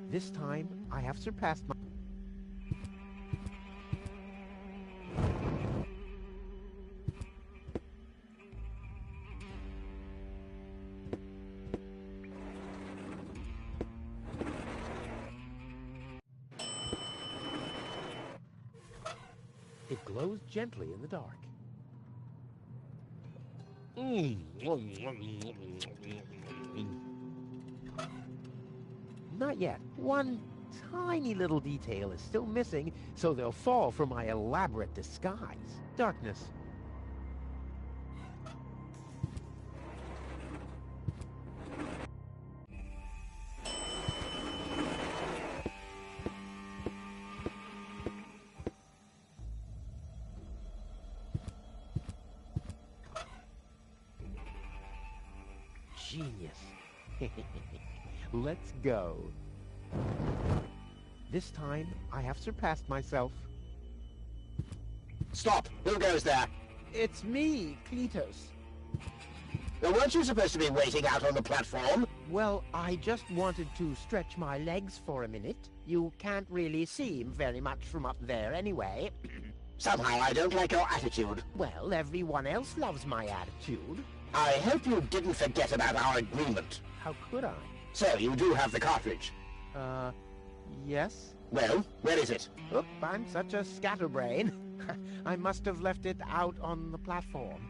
This time, I have surpassed my... It glows gently in the dark. Not yet. One tiny little detail is still missing, so they'll fall for my elaborate disguise. Darkness. Let's go. This time, I have surpassed myself. Stop! Who goes there? It's me, Kletos. Now, weren't you supposed to be waiting out on the platform? Well, I just wanted to stretch my legs for a minute. You can't really see very much from up there anyway. Somehow I don't like your attitude. Well, everyone else loves my attitude. I hope you didn't forget about our agreement. How could I? So, you do have the cartridge? Yes? Well, where is it? Oop, I'm such a scatterbrain. I must have left it out on the platform.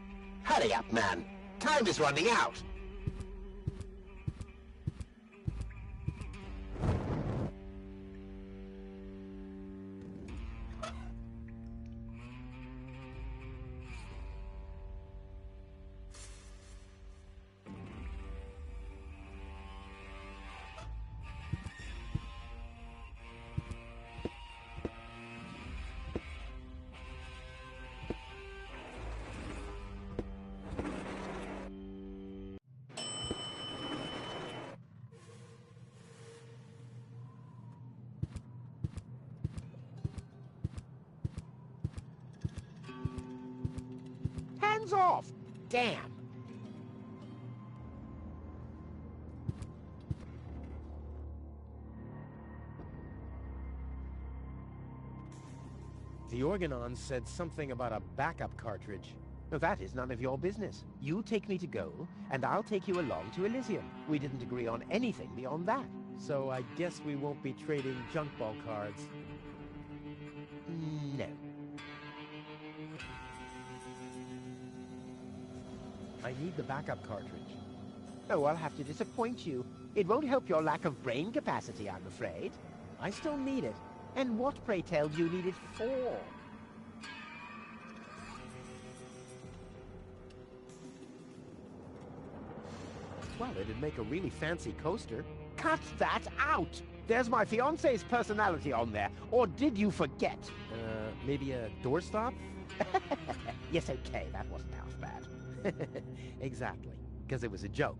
Hurry up, man. Time is running out. Hands off! Damn! The Organon said something about a backup cartridge. Now, that is none of your business. You take me to Goal, and I'll take you along to Elysium. We didn't agree on anything beyond that. So I guess we won't be trading junk ball cards. No. I need the backup cartridge. Oh, I'll have to disappoint you. It won't help your lack of brain capacity, I'm afraid. I still need it. And what, pray tell, do you need it for? Well, it'd make a really fancy coaster. Cut that out! There's my fiancé's personality on there. Or did you forget? Maybe a doorstop? Yes, okay, that wasn't half bad. Exactly, because it was a joke.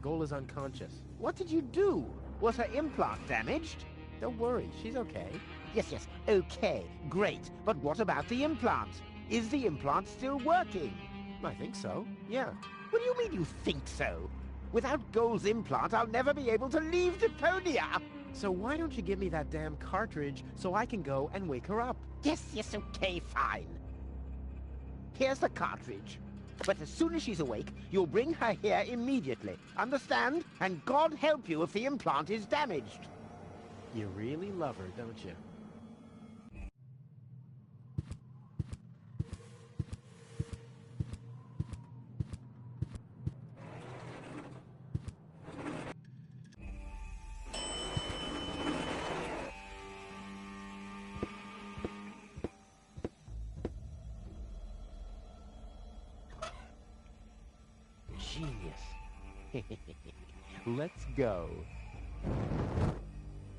Goal is unconscious. What did you do? Was her implant damaged? Don't worry, she's okay. Yes, okay, great. But what about the implant? Is the implant still working? I think so, yeah. What do you mean you think so? Without Goal's implant, I'll never be able to leave Deponia! So why don't you give me that damn cartridge so I can go and wake her up? Yes, okay, fine. Here's the cartridge. But as soon as she's awake, you'll bring her here immediately. Understand? And God help you if the implant is damaged. You really love her, don't you? Genius. Let's go.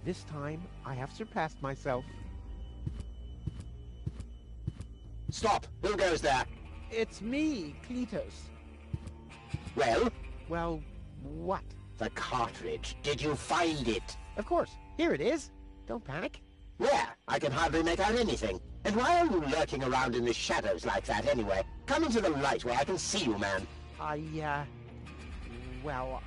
This time, I have surpassed myself. Stop! Who goes there? It's me, Kletos. Well? Well, what? The cartridge. Did you find it? Of course. Here it is. Don't panic. Where? I can hardly make out anything. And why are you lurking around in the shadows like that anyway? Come into the light where I can see you, man. Well,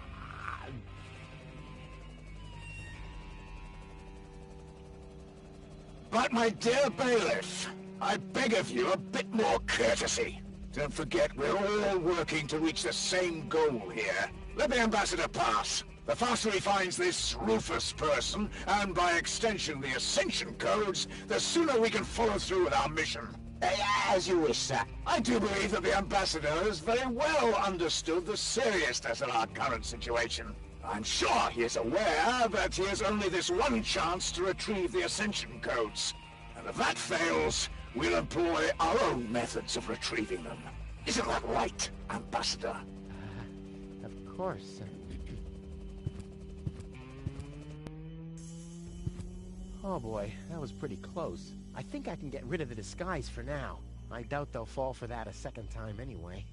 But my dear bailiff, I beg of you a bit more courtesy. Don't forget we're all working to reach the same goal here. Let the ambassador pass. The faster he finds this Rufus person, and by extension the Ascension codes, the sooner we can follow through with our mission. As you wish, sir. I do believe that the ambassador has very well understood the seriousness of our current situation. I'm sure he is aware that he has only this one chance to retrieve the Ascension codes. And if that fails, we'll employ our own methods of retrieving them. Isn't that right, Ambassador? Of course. Oh boy, that was pretty close. I think I can get rid of the disguise for now. I doubt they'll fall for that a second time anyway.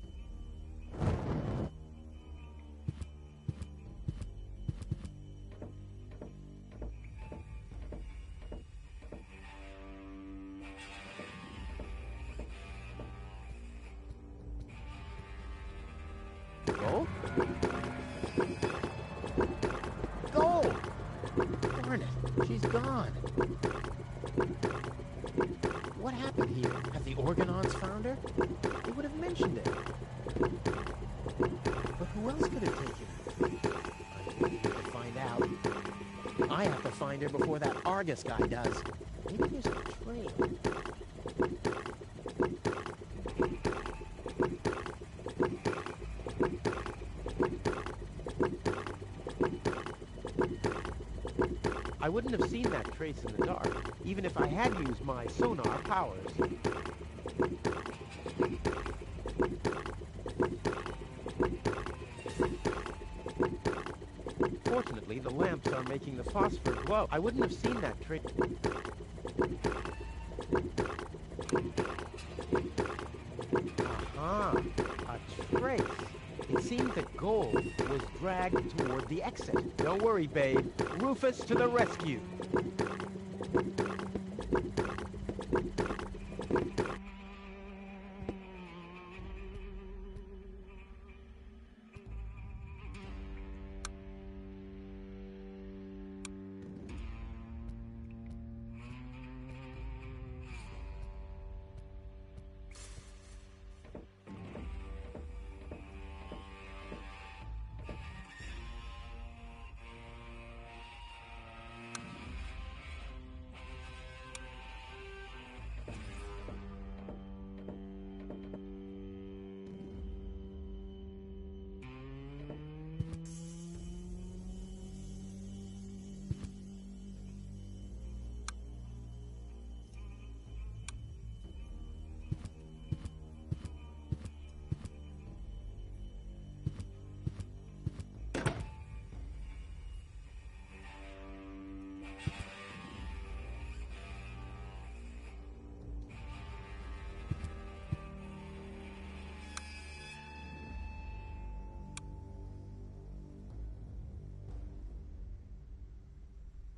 What happened here? Have the Organons found her? They would have mentioned it. But who else could have taken her? I need to find out. I have to find her before that Argus guy does. Maybe there's a trail. I wouldn't have seen that trace in the dark, even if I had used my sonar powers. Fortunately, the lamps are making the phosphor glow. I wouldn't have seen that trace. Aha! A trace. It seemed that gold was dragged toward the exit. Don't worry, babe. Rufus to the rescue.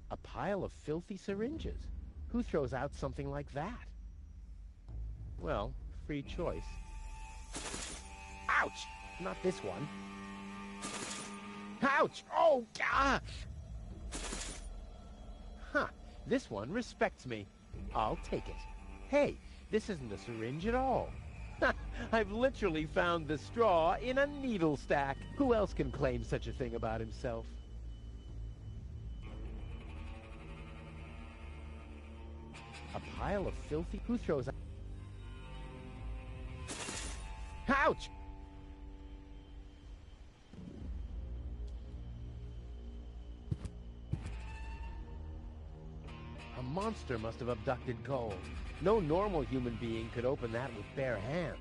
A pile of filthy syringes. Who throws out something like that? Well, free choice. Ouch! Not this one. Ouch! Oh, gosh! Huh. This one respects me. I'll take it. Hey, this isn't a syringe at all. I've literally found the straw in a needle stack. Who else can claim such a thing about himself? A pile of filthy... Who throws out... Ouch! A monster must have abducted gold. No normal human being could open that with bare hands.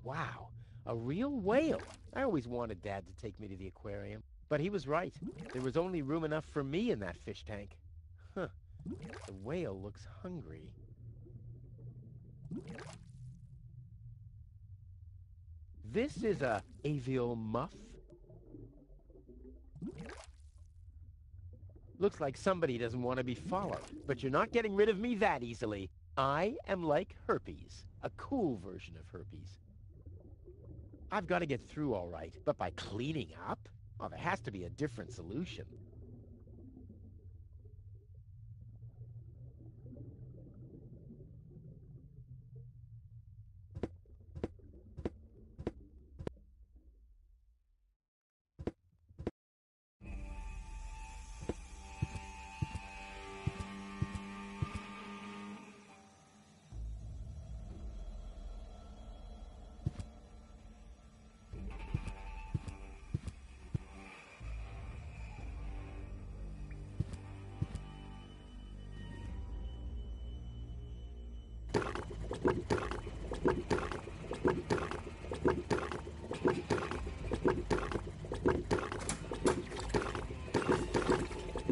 Wow, a real whale. I always wanted Dad to take me to the aquarium. But he was right. There was only room enough for me in that fish tank. Huh. The whale looks hungry. This is a avial muff. Looks like somebody doesn't want to be followed. But you're not getting rid of me that easily. I am like herpes. A cool version of herpes. I've got to get through all right, but by cleaning up? Oh, there has to be a different solution.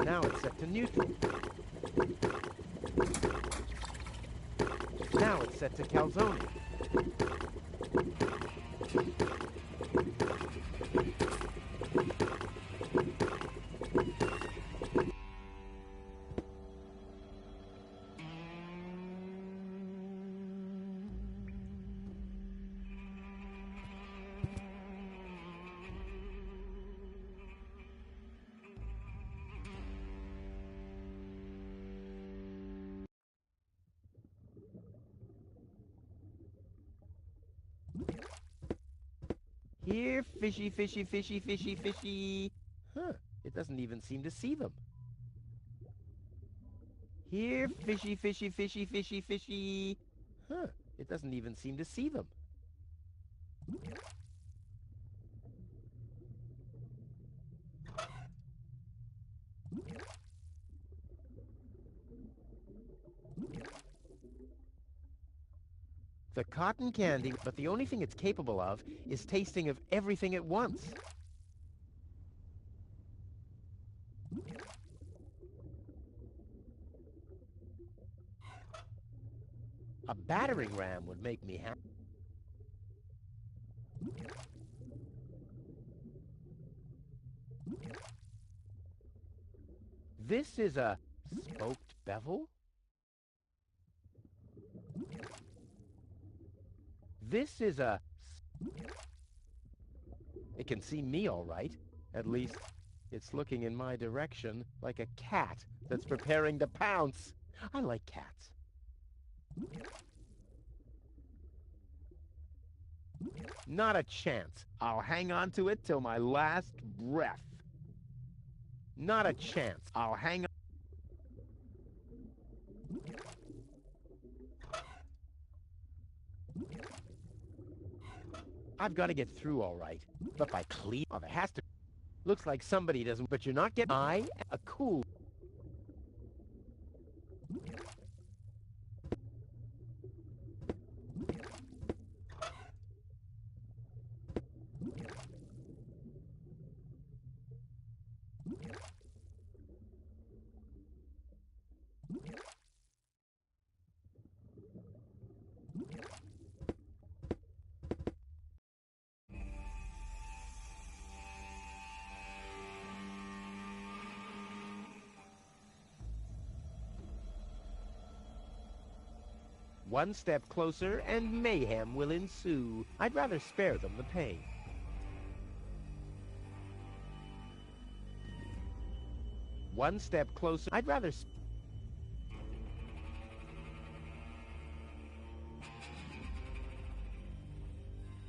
Now it's set to neutral. Now it's set to calzone. Here, fishy, fishy, fishy, fishy, fishy. Huh, it doesn't even seem to see them. Here, fishy, fishy, fishy, fishy, fishy. Huh, it doesn't even seem to see them. The cotton candy, but the only thing it's capable of is tasting of everything at once. A battering ram would make me happy. This is a smoked bevel? This is a... It can see me all right. At least, it's looking in my direction like a cat that's preparing to pounce. I like cats. Not a chance. I'll hang on to it till my last breath. Not a chance. I'll hang on. I've got to get through all right. But by clean... Oh, there has to... Looks like somebody doesn't... But you're not getting... A cool... One step closer, and mayhem will ensue. I'd rather spare them the pain. One step closer. I'd rather...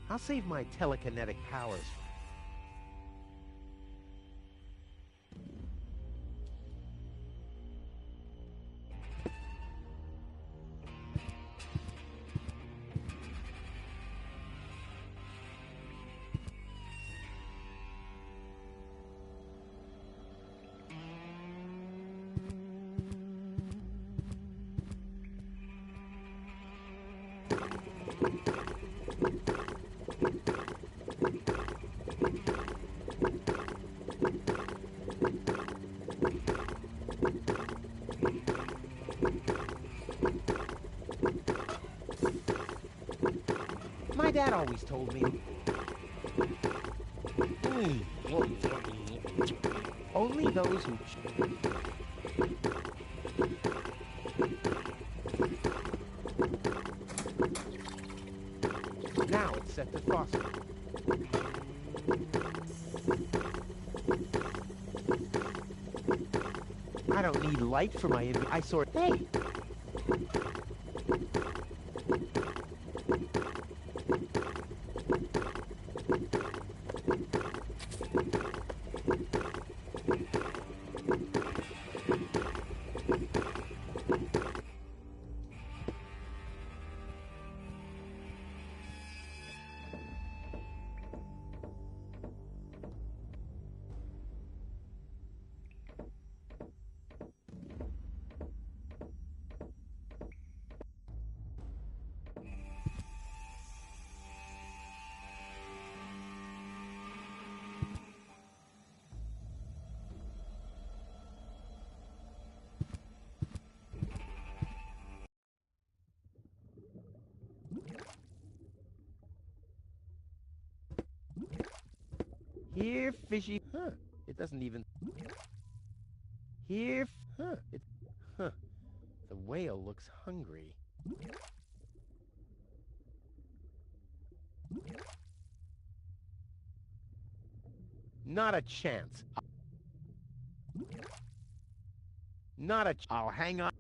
I'll save my telekinetic powers. My dad always told me... Only those who... Now it's set to foster. I don't need light for my... I sort... Hey! Here, fishy. Huh. It doesn't even... Here... Huh. It... Huh. The whale looks hungry. Not a chance. Not a... I'll hang on.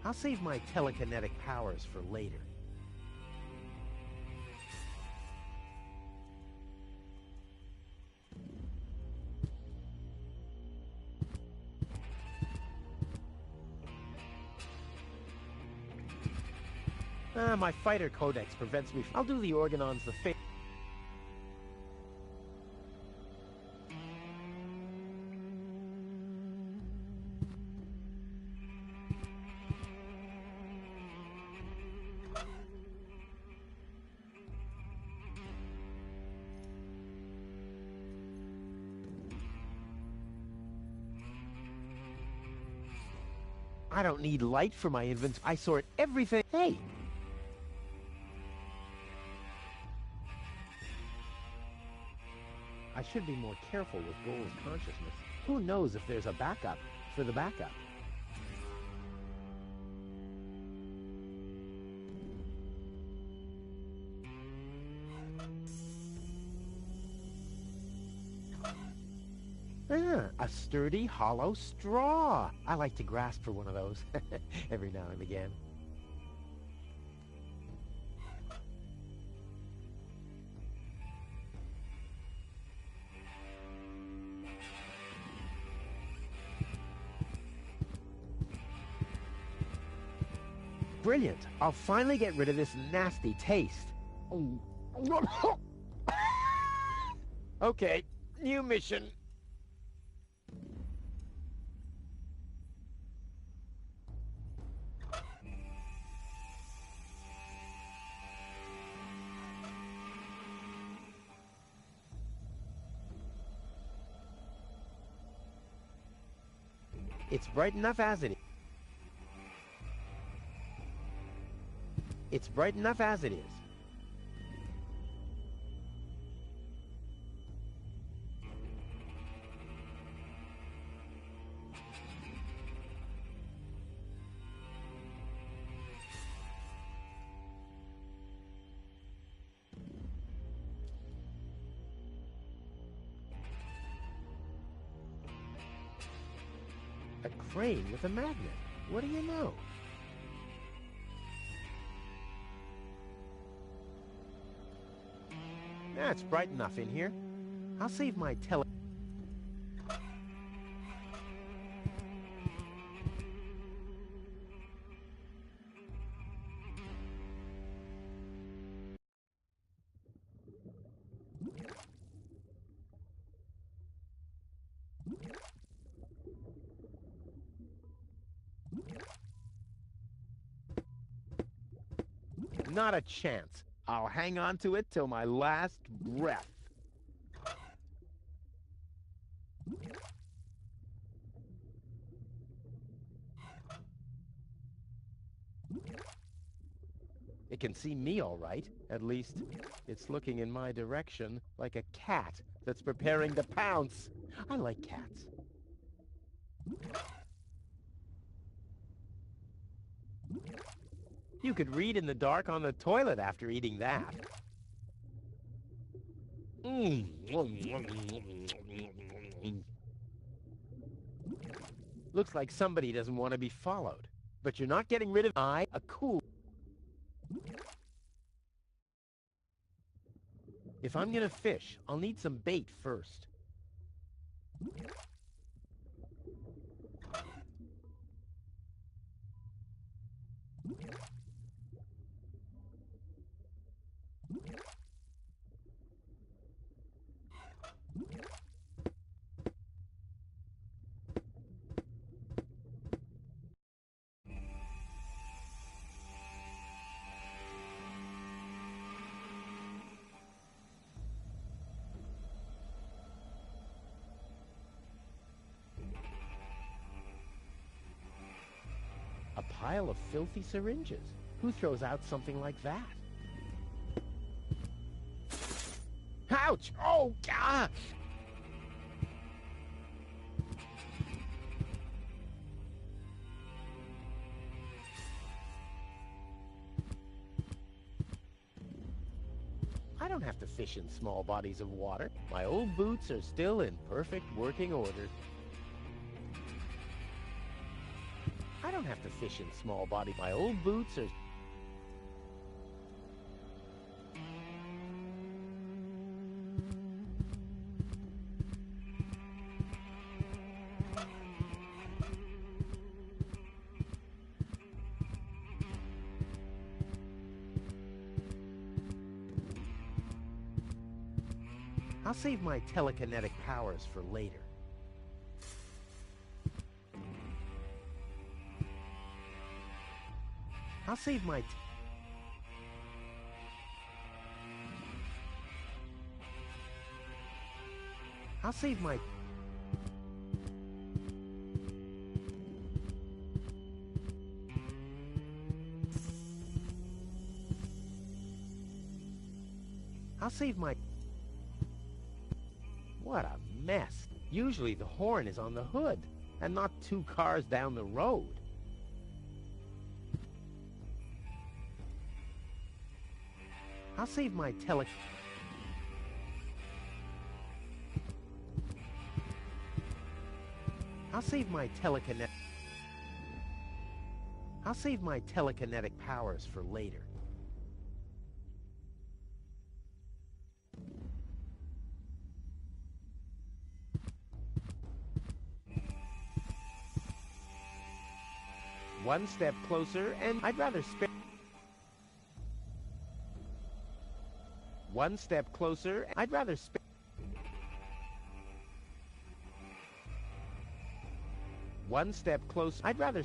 I'll save my telekinetic powers for later. My fighter codex prevents me from... I'll do the Organons the favor. I don't need light for my inventory. I sort everything. Hey! I should be more careful with Goal's consciousness. Who knows if there's a backup for the backup? A sturdy, hollow straw. I like to grasp for one of those every now and again. Brilliant. I'll finally get rid of this nasty taste. Okay, new mission. It's bright enough as it is. It's bright enough as it is. A crane with a magnet. What do you know? That's bright enough in here. I'll save my Not a chance. I'll hang on to it till my last breath. It can see me all right. At least, it's looking in my direction like a cat that's preparing to pounce. I like cats. You could read in the dark on the toilet after eating that. Looks like somebody doesn't want to be followed. But you're not getting rid of a cool... If I'm gonna fish, I'll need some bait first. pile of filthy syringes. Who throws out something like that? Ouch! Oh, God! I don't have to fish in small bodies of water. My old boots are still in perfect working order. I don't have to fish in small bodies. My old boots are... I'll save my telekinetic powers for later. I'll save my... I'll save my... I'll save my... What a mess. Usually the horn is on the hood, and not 2 cars down the road. I'll save my I'll save my telekinetic powers for later. One step closer, and I'd rather spare... One step closer, I'd rather spare... One step closer, I'd rather...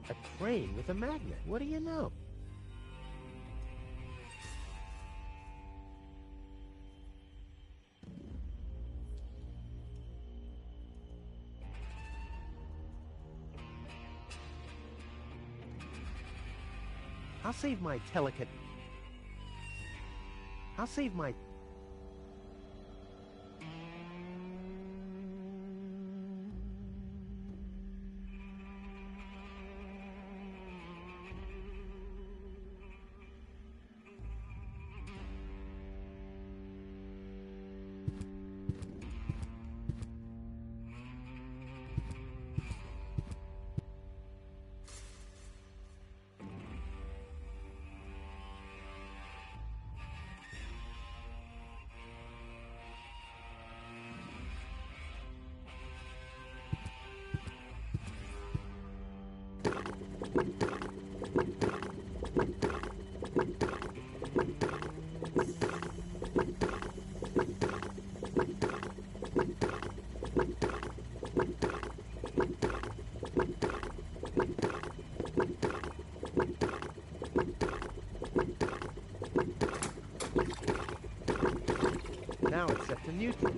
A train with a magnet, what do you know? I'll save my I'll save my... Now it's set to neutral.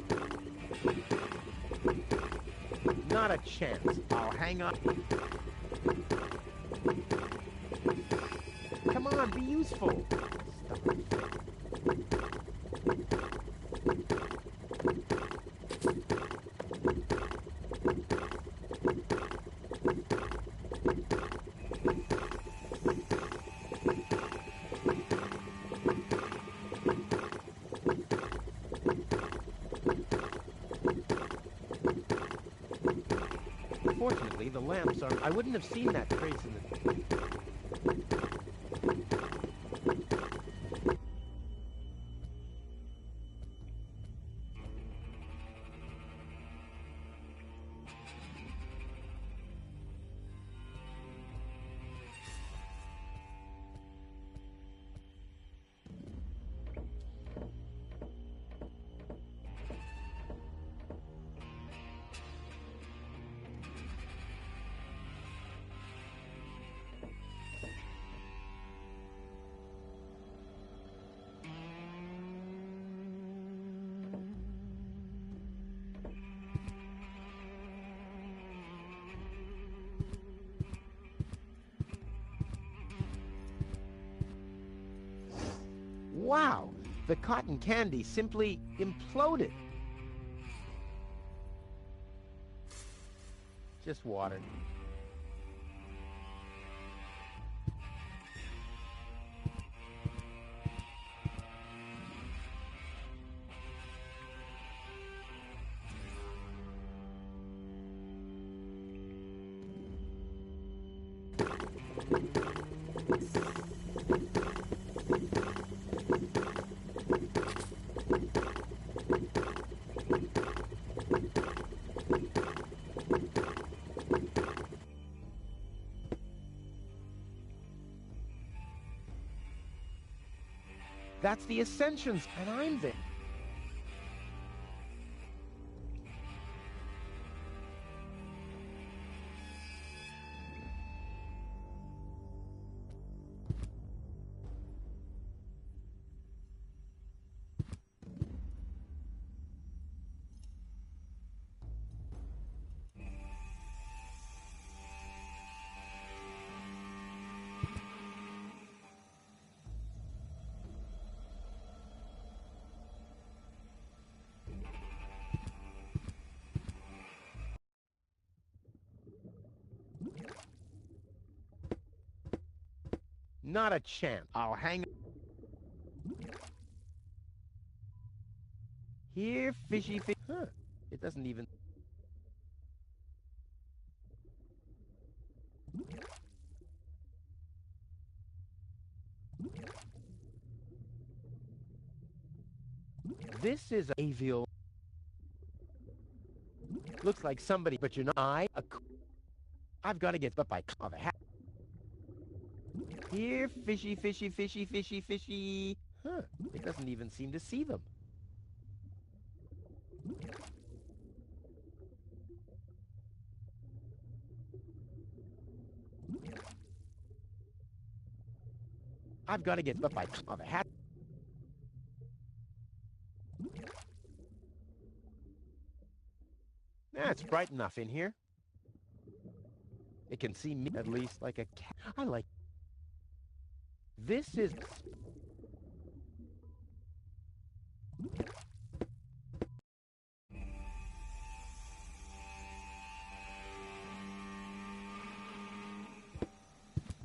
Not a chance. I'll hang up. Come on, be useful. Fortunately, the lamps are... I wouldn't have seen that trace in the... Wow, the cotton candy simply imploded. Just water. That's the Ascensions, and I'm there. Not a chance. I'll hang... Here, fishy fish... Huh. It doesn't even... This is avial... Looks like somebody, but you're not... I've got to get up by... of a hat. Here, fishy, fishy, fishy, fishy, fishy... Huh. It doesn't even seem to see them. I've got to get up by... of a hat. It's bright enough in here. It can see me, at least, like a cat. I like... This is...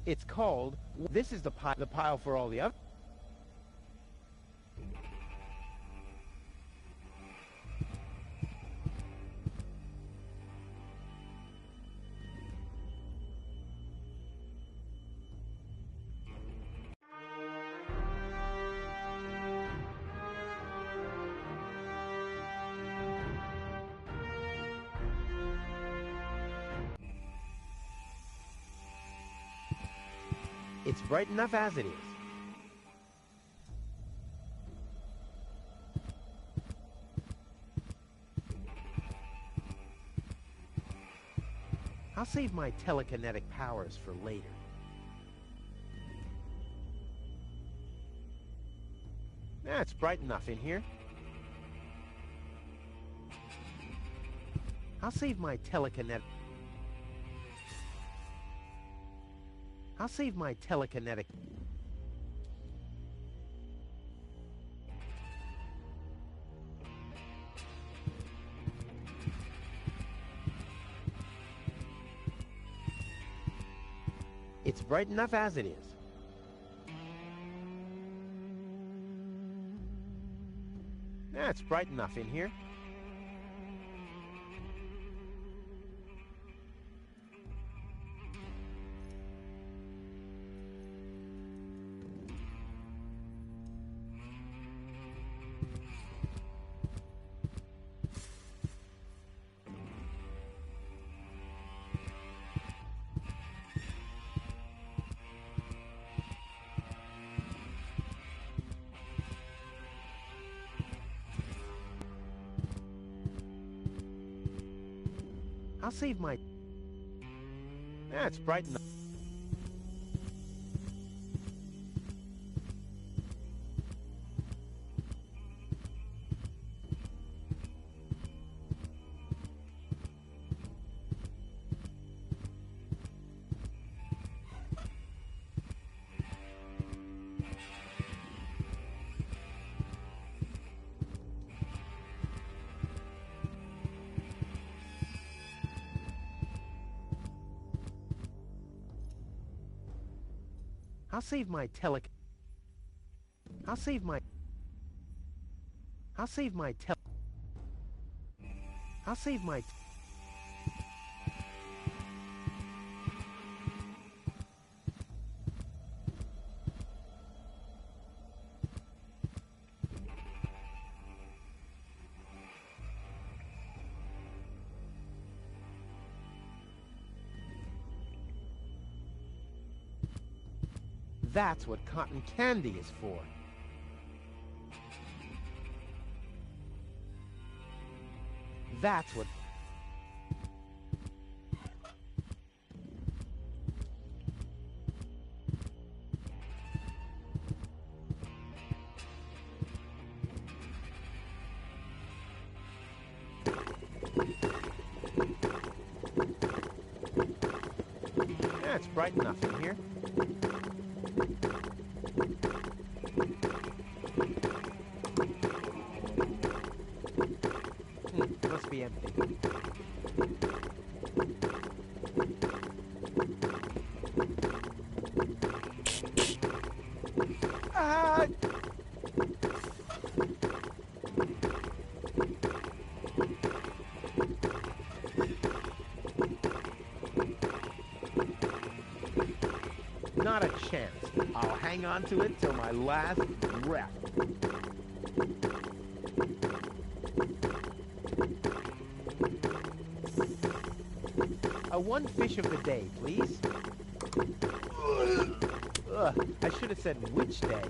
It's called... This is the pile for all the other... It's bright enough as it is. I'll save my telekinetic powers for later. It's bright enough in here. I'll save my telekinetic... I'll save my telekinetic... It's bright enough as it is. It's bright enough in here. I'll save my... It's bright enough. I'll save my tele... I'll save my... I'll save my tel... I'll save my... That's what cotton candy is for. That's what... Yeah, it's bright enough in here. Must be empty. Ah! Not a chance. I'll hang on to it till my last breath. One fish of the day, please. Ugh, I should have said which day.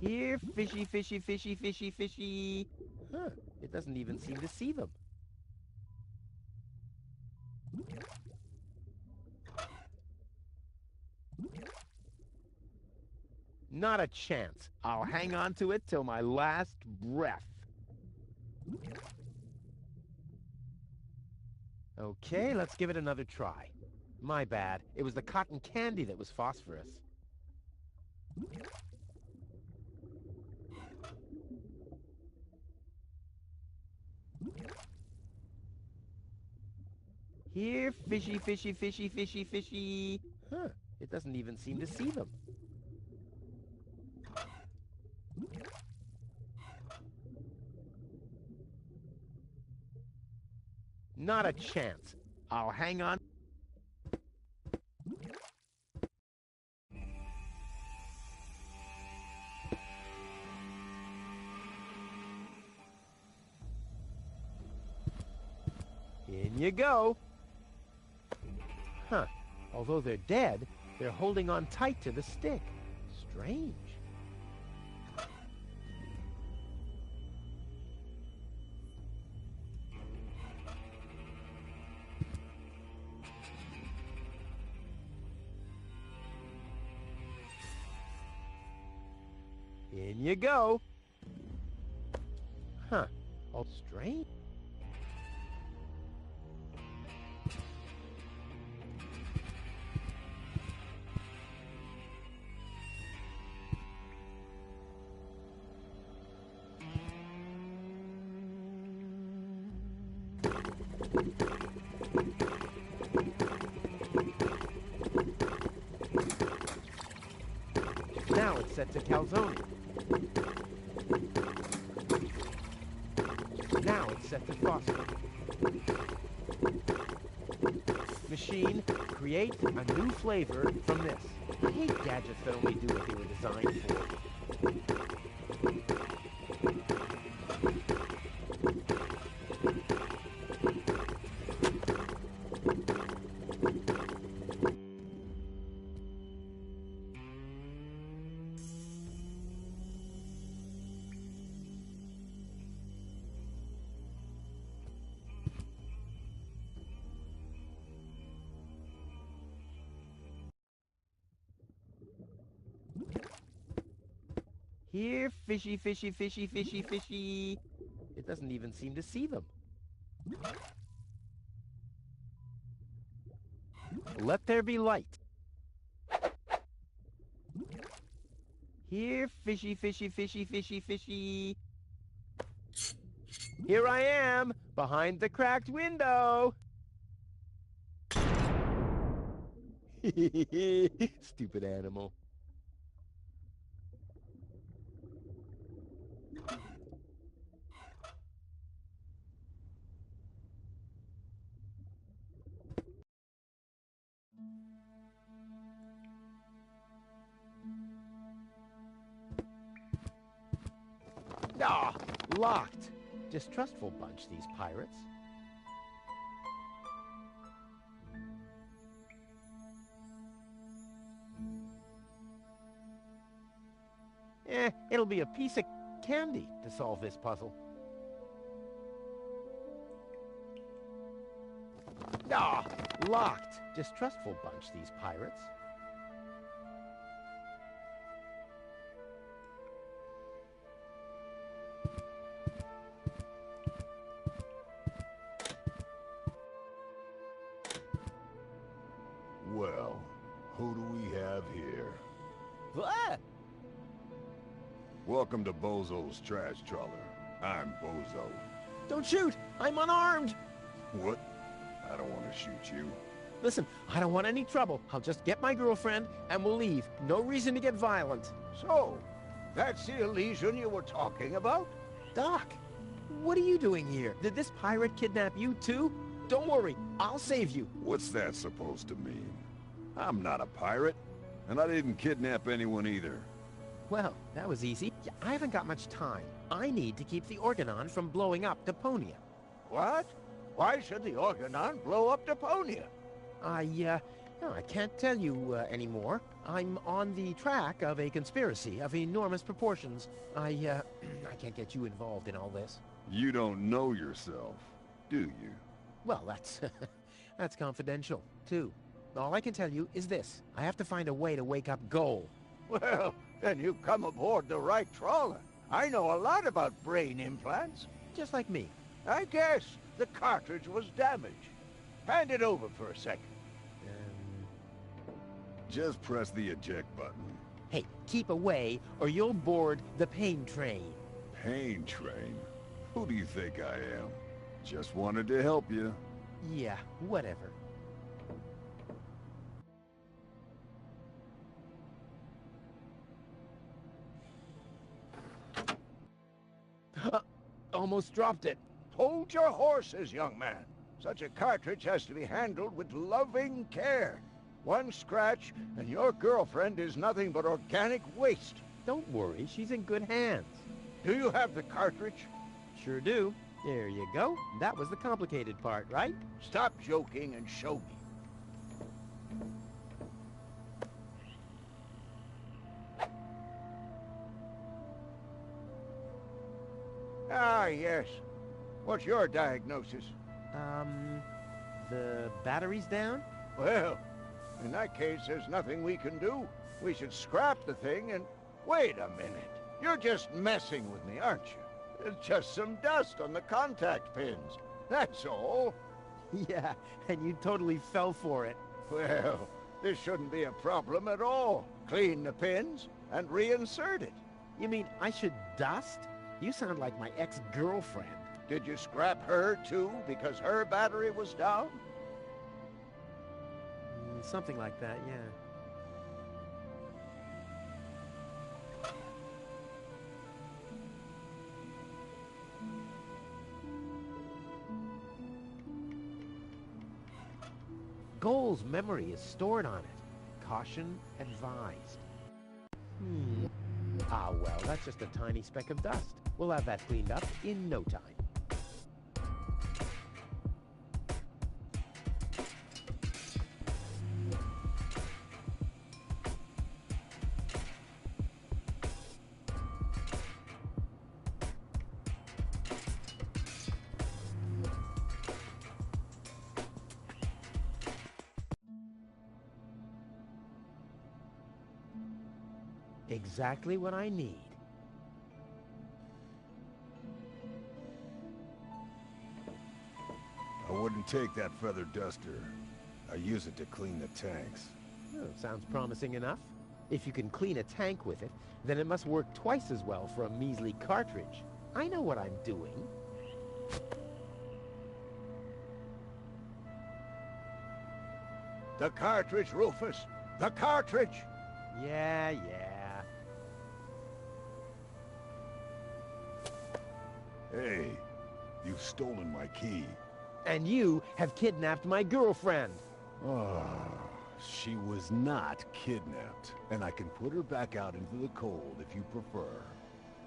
Here, fishy, fishy, fishy, fishy, fishy. Huh, it doesn't even seem to see them. Not a chance. I'll hang on to it till my last breath. Okay, let's give it another try. My bad. It was the cotton candy that was phosphorus. Here, fishy, fishy, fishy, fishy, fishy. Huh, it doesn't even seem to see them. Not a chance. I'll hang on. In you go. Huh. Although they're dead, they're holding on tight to the stick. Strange. In you go. Huh. Oh, strange. Now it's set to calzone. Now it's set to phosphorus. Machine, create a new flavor from this. I hate gadgets that only do what they were designed for. Here, fishy, fishy, fishy, fishy, fishy. It doesn't even seem to see them. Let there be light. Here, fishy, fishy, fishy, fishy, fishy. Here I am, behind the cracked window. Stupid animal. Ah, locked. Distrustful bunch, these pirates. It'll be a piece of candy to solve this puzzle. Ah, locked. Distrustful bunch, these pirates. Well, who do we have here? Ah! Welcome to Bozo's trash trawler. I'm Bozo. Don't shoot! I'm unarmed! What? I don't want to shoot you. Listen, I don't want any trouble. I'll just get my girlfriend and we'll leave. No reason to get violent. So, that's the Elysian you were talking about? Doc, what are you doing here? Did this pirate kidnap you too? Don't worry, I'll save you. What's that supposed to mean? I'm not a pirate, and I didn't kidnap anyone either. Well, that was easy. Yeah, I haven't got much time. I need to keep the Organon from blowing up Deponia. What? Why should the Organon blow up Deponia? No, I can't tell you anymore. I'm on the track of a conspiracy of enormous proportions. I can't get you involved in all this. You don't know yourself, do you? Well, that's confidential, too. All I can tell you is this. I have to find a way to wake up Goal. Well, then you've come aboard the right trawler. I know a lot about brain implants. Just like me. I guess the cartridge was damaged. Hand it over for a second. Just press the eject button. Hey, keep away or you'll board the pain train. Pain train? Who do you think I am? Just wanted to help you. Yeah, whatever. Almost dropped it. Hold your horses, young man. Such a cartridge has to be handled with loving care. One scratch, and your girlfriend is nothing but organic waste. Don't worry, she's in good hands. Do you have the cartridge? Sure do. There you go. That was the complicated part, right? Stop joking and show me. Ah, yes. What's your diagnosis? The battery's down? Well, in that case, there's nothing we can do. We should scrap the thing and... Wait a minute. You're just messing with me, aren't you? It's just some dust on the contact pins. That's all. Yeah, and you totally fell for it. Well, this shouldn't be a problem at all. Clean the pins and reinsert it. You mean I should dust? You sound like my ex-girlfriend. Did you scrap her, too, because her battery was down? Something like that, yeah. Goal's memory is stored on it. Caution advised. Ah, well, that's just a tiny speck of dust. We'll have that cleaned up in no time. Exactly what I need. Wouldn't take that feather duster. I use it to clean the tanks. Oh, sounds promising enough. If you can clean a tank with it, then it must work twice as well for a measly cartridge. I know what I'm doing. The cartridge, Rufus. The cartridge! Yeah. Hey, you've stolen my key. And you have kidnapped my girlfriend. Ah, she was not kidnapped, and I can put her back out into the cold if you prefer.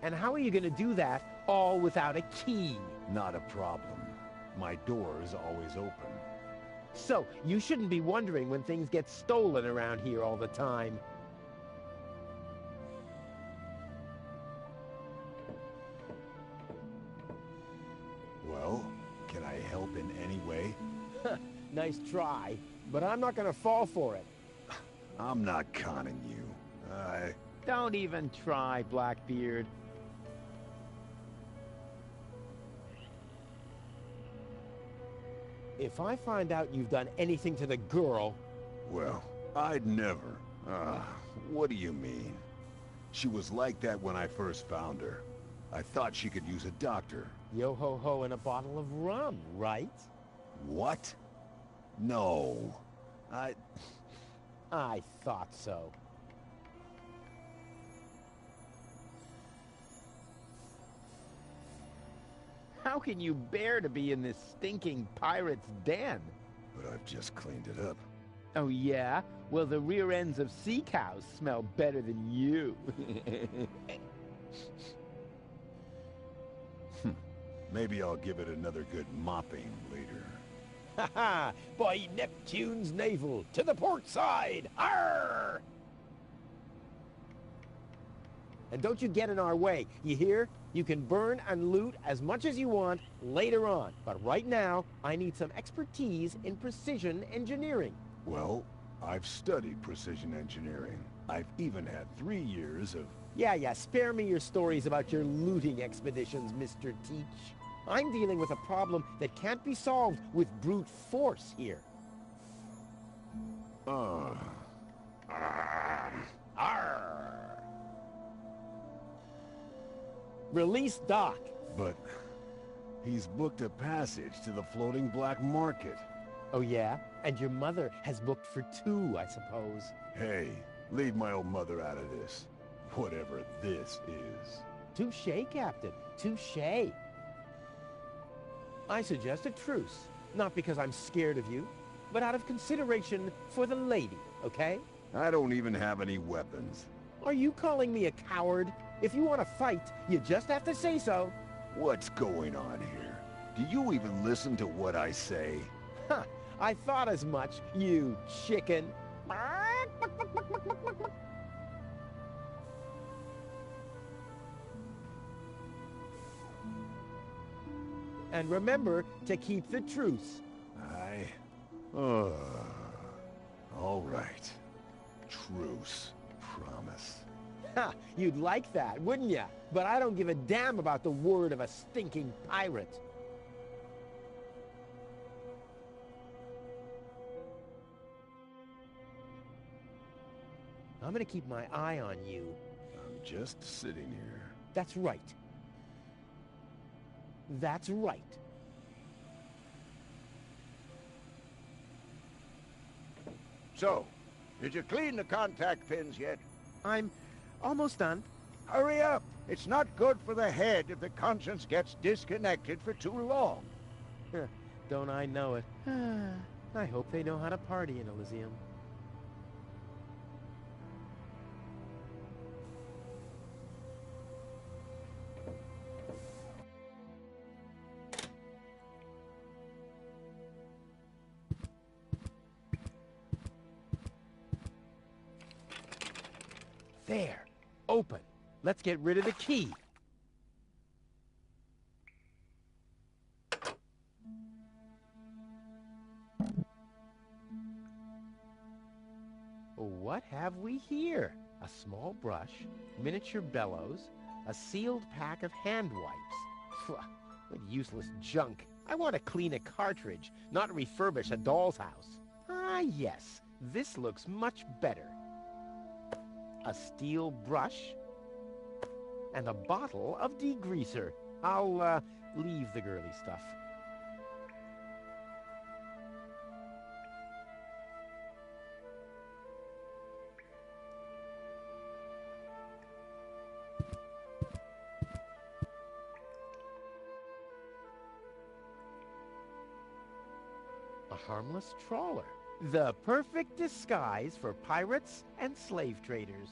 And how are you going to do that all without a key? Not a problem. My door is always open. So, you shouldn't be wondering when things get stolen around here all the time. Well, can I help in any way? Nice try, but I'm not going to fall for it. I'm not conning you. Don't even try, Blackbeard. If I find out you've done anything to the girl... Well, I'd never. What do you mean? She was like that when I first found her. I thought she could use a doctor. Yo-ho-ho and a bottle of rum, right? What? No. I thought so. How can you bear to be in this stinking pirate's den? But I've just cleaned it up. Oh yeah? Well, the rear ends of sea cows smell better than you. Maybe I'll give it another good mopping later. Ha ha! By Neptune's navel, to the port side! Arr! And don't you get in our way, you hear? You can burn and loot as much as you want later on. But right now, I need some expertise in precision engineering. Well, I've studied precision engineering. I've even had 3 years of... Yeah, spare me your stories about your looting expeditions, Mr. Teach. I'm dealing with a problem that can't be solved with brute force here. Arr. Release Doc. But he's booked a passage to the floating black market. Oh yeah? And your mother has booked for 2, I suppose. Hey, leave my old mother out of this. Whatever this is. Touché, Captain. Touché. I suggest a truce. Not because I'm scared of you, but out of consideration for the lady, okay? I don't even have any weapons. Are you calling me a coward? If you want to fight, you just have to say so. What's going on here? Do you even listen to what I say? Huh, I thought as much, you chicken. And remember to keep the truce. All right. Truce. Promise. Ha! You'd like that, wouldn't ya? But I don't give a damn about the word of a stinking pirate. I'm gonna keep my eye on you. I'm just sitting here. That's right. That's right. So, did you clean the contact pins yet? I'm almost done. Hurry up! It's not good for the head if the conscience gets disconnected for too long. Don't I know it? I hope they know how to party in Elysium. There. Open. Let's get rid of the key. What have we here? A small brush, miniature bellows, a sealed pack of hand wipes. Phew, what useless junk. I want to clean a cartridge, not refurbish a doll's house. Ah, yes. This looks much better. A steel brush and a bottle of degreaser. I'll, leave the girly stuff. A harmless trawler. The perfect disguise for pirates and slave traders.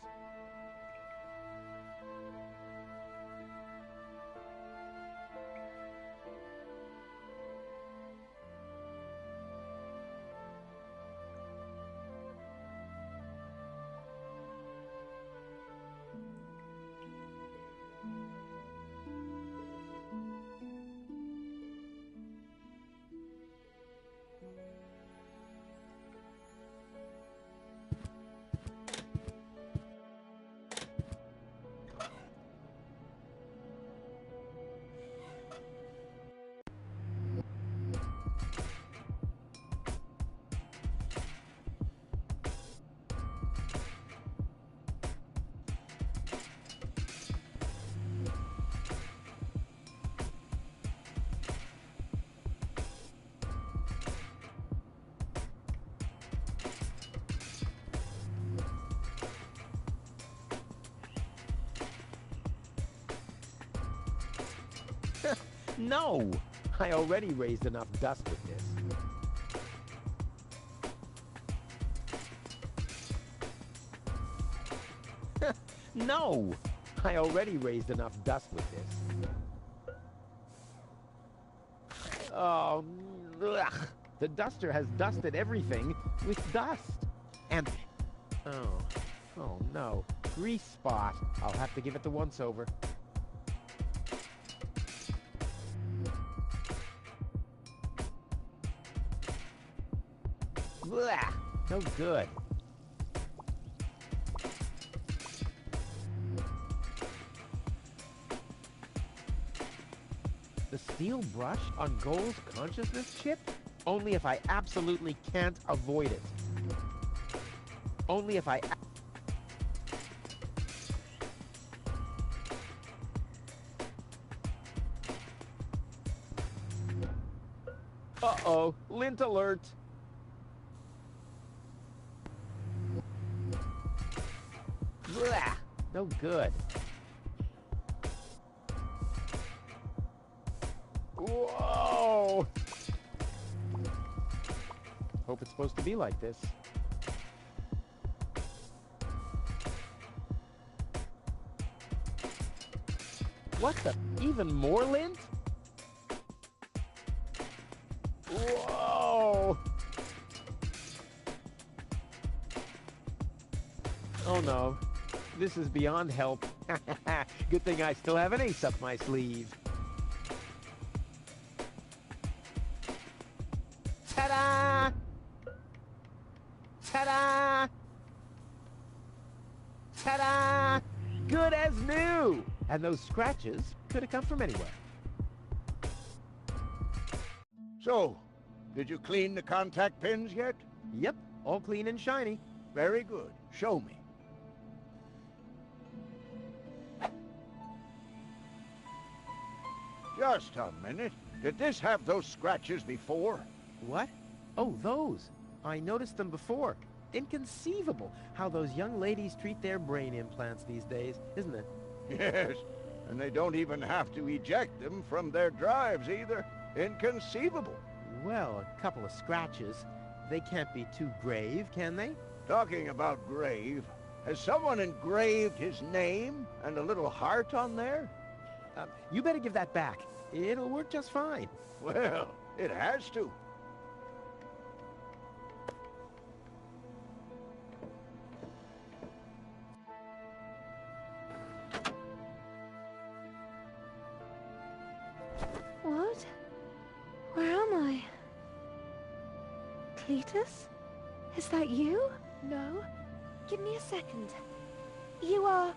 No! I already raised enough dust with this. No! I already raised enough dust with this. Oh, ugh. The duster has dusted everything with dust. And, oh no. Grease spot. I'll have to give it the once-over. Blah! No good. The steel brush on Goal's consciousness chip? Only if I absolutely can't avoid it. Only if I... Uh-oh, lint alert. Blah! No good. Whoa! Hope it's supposed to be like this. What the? Even more lint? Whoa! Oh no. This is beyond help. Good thing I still have an ace up my sleeve. Ta-da! Ta-da! Ta-da! Good as new! And those scratches could have come from anywhere. So, did you clean the contact pins yet? Yep, all clean and shiny. Very good. Show me. Just a minute. Did this have those scratches before? What? Oh, those. I noticed them before. Inconceivable how those young ladies treat their brain implants these days, isn't it? Yes, and they don't even have to eject them from their drives either. Inconceivable. Well, a couple of scratches. They can't be too grave, can they? Talking about grave, has someone engraved his name and a little heart on there? You better give that back. It'll work just fine. Well, it has to. What? Where am I? Cletus? Is that you? No. Give me a second. You are...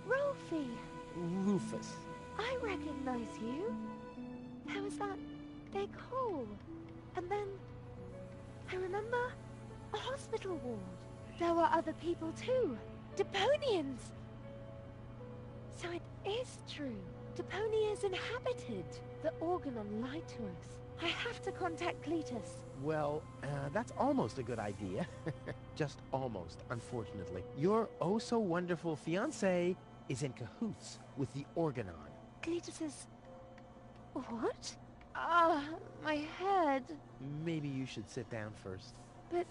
Rolfie. Rufus. I recognize you. How is that big hall. And then I remember a hospital ward. There were other people too. Deponians! So it is true. Deponia is inhabited. The Organon lied to us. I have to contact Cletus. Well, that's almost a good idea. Just almost, unfortunately. Your oh-so-wonderful fiancé is in cahoots with the Organon. Cletus is... What? Ah, my head. Maybe you should sit down first. But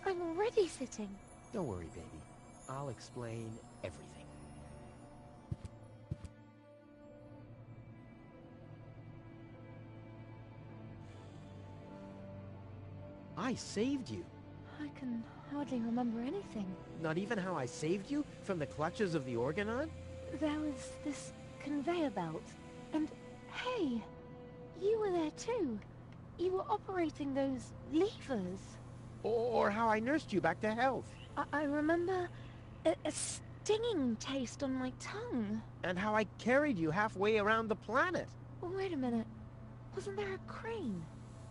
I'm already sitting. Don't worry, baby. I'll explain everything. I saved you. I can hardly remember anything. Not even how I saved you from the clutches of the Organon? There was this conveyor belt. And hey, you were there too. You were operating those levers. Or how I nursed you back to health. I remember a stinging taste on my tongue. And how I carried you halfway around the planet. Wait a minute. Wasn't there a crane?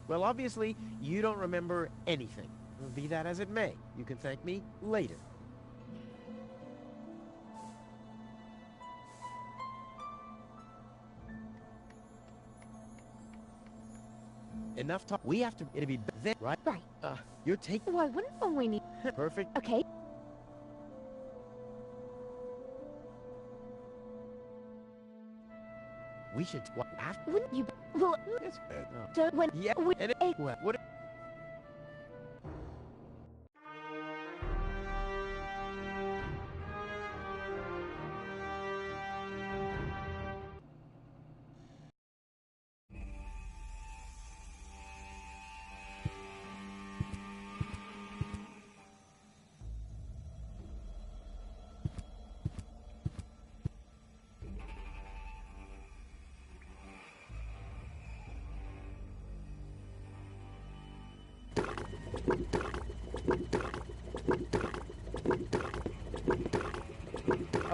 Well, obviously, you don't remember anything. Be that as it may, you can thank me later. Enough talk. We have to... It'll be then, right? Right. You're taking... Why wouldn't we need... Perfect. Okay. We should... What? After... Wouldn't you... Well... Yes. Don't... When... Yeah. We... And it, what...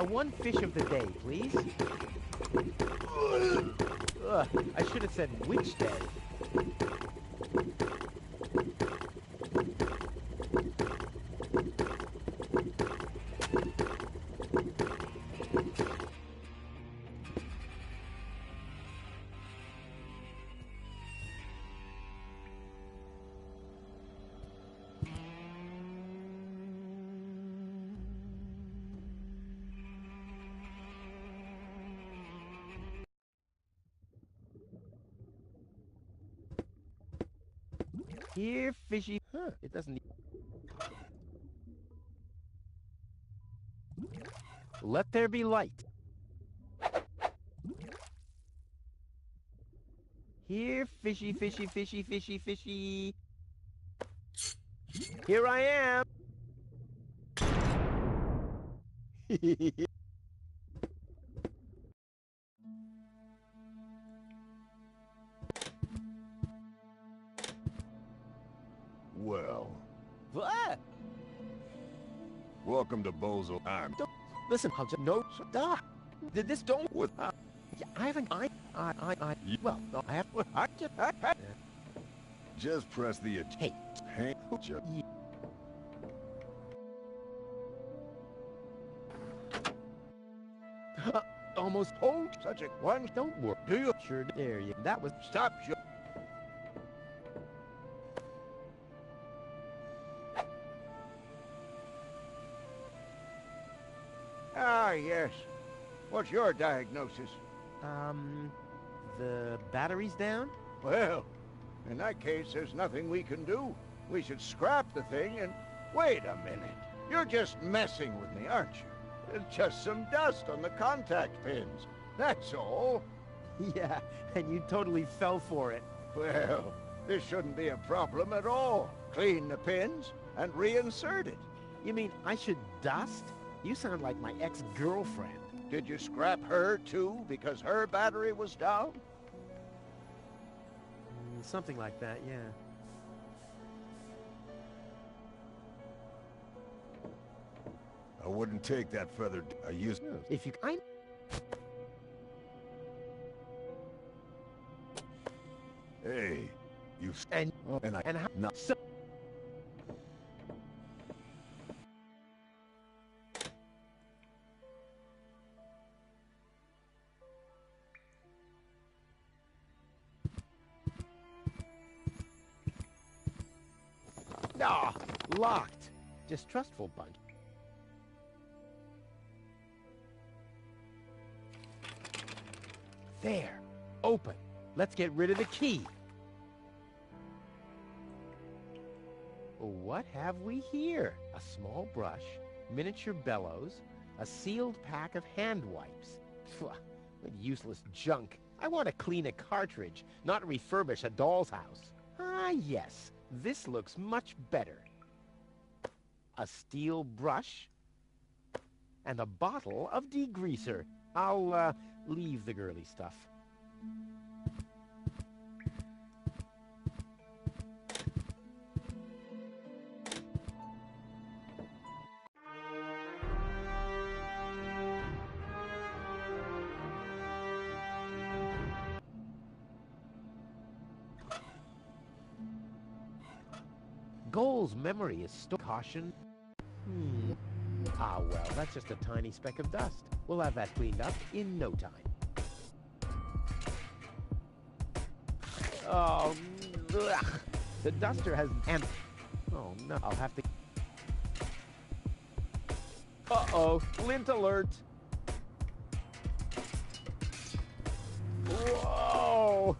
One fish of the day, please. Ugh, I should have said which day. Here, fishy. Huh, it doesn't need... Let there be light. Here, fishy, fishy, fishy, fishy, fishy. Here I am. Well, What? welcome to Bozo. I'm... Listen, I'll just... No, stop. Did this don't... What? Yeah, I haven't... Well, I have... I just... Just press the... Hey. Hey. Almost... Oh, Such a one. don't worry. Do you? Sure, there you... That was... Stop you. Ah, yes. What's your diagnosis? The battery's down? Well, in that case, there's nothing we can do. We should scrap the thing and... Wait a minute. You're just messing with me, aren't you? It's just some dust on the contact pins. That's all. Yeah, and you totally fell for it. Well, this shouldn't be a problem at all. Clean the pins and reinsert it. You mean I should dust? You sound like my ex-girlfriend. Did you scrap her, too, because her battery was down? Something like that, yeah. I wouldn't take that feather. I used... If you... Hey, you... And And I... and how? Not... So, ah, locked. Distrustful bunch. There. Open. Let's get rid of the key. What have we here? A small brush, miniature bellows, a sealed pack of hand wipes. Phew, what useless junk. I want to clean a cartridge, not refurbish a doll's house. Ah, yes. This looks much better. A steel brush and a bottle of degreaser. I'll, leave the girly stuff. Goal's memory is still caution. Ah, well, that's just a tiny speck of dust. We'll have that cleaned up in no time. Oh, ugh. The duster has oh, no. I'll have to... Uh-oh, lint alert. Whoa!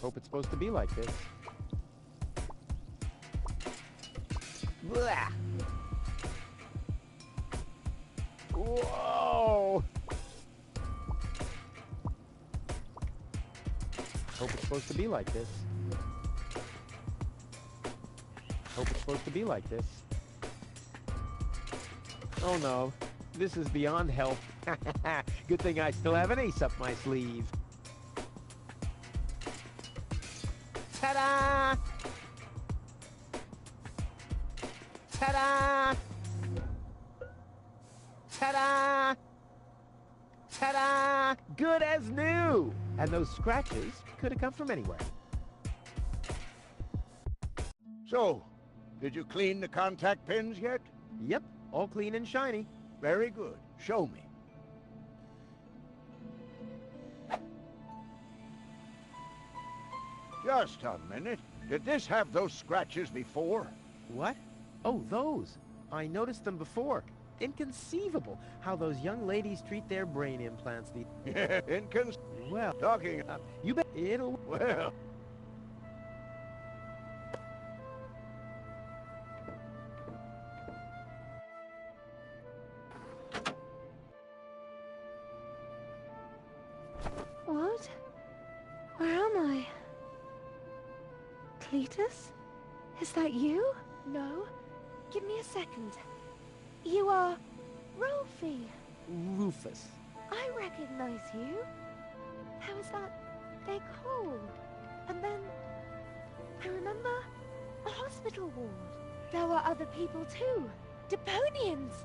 Hope it's supposed to be like this. Blah. Whoa! Hope it's supposed to be like this. Hope it's supposed to be like this. Oh no, this is beyond help. Good thing I still have an ace up my sleeve. Ta-da! Ta-da! Ta-da! Ta-da! Good as new! And those scratches could have come from anywhere. So, did you clean the contact pins yet? Yep, all clean and shiny. Very good. Show me. Just a minute. Did this have those scratches before? What? Oh, those. I noticed them before. Inconceivable how those young ladies treat their brain implants. Well, Talking... you bet it'll... Well... What? Where am I? Cletus? Is that you? No. Give me a second. You are... Rolfie. Rufus. I recognize you. How is that? They're cold. And then... I remember... a hospital ward. There were other people too. Deponians!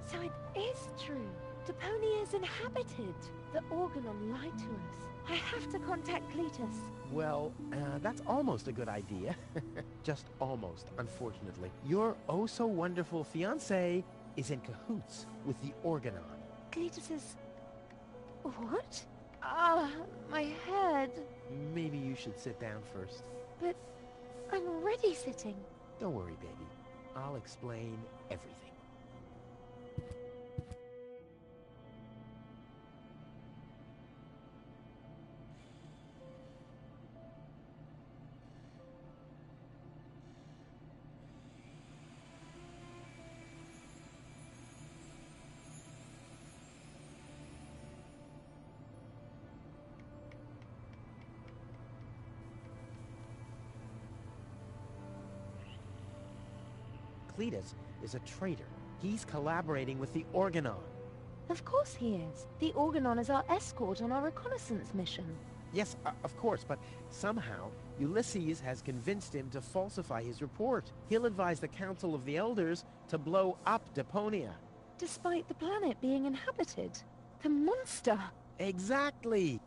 So it is true. Deponia is inhabited. The Organon lied to us. I have to contact Cletus. Well, that's almost a good idea. Just almost, unfortunately. Your oh-so-wonderful fiancé is in cahoots with the Organon. Cletus is... What? Ah, my head. Maybe you should sit down first. But I'm already sitting. Don't worry, baby. I'll explain everything. Cletus is a traitor. He's collaborating with the Organon. Of course he is. The Organon is our escort on our reconnaissance mission. Yes, of course, but somehow Ulysses has convinced him to falsify his report. He'll advise the Council of the Elders to blow up Deponia. Despite the planet being inhabited. The monster! Exactly!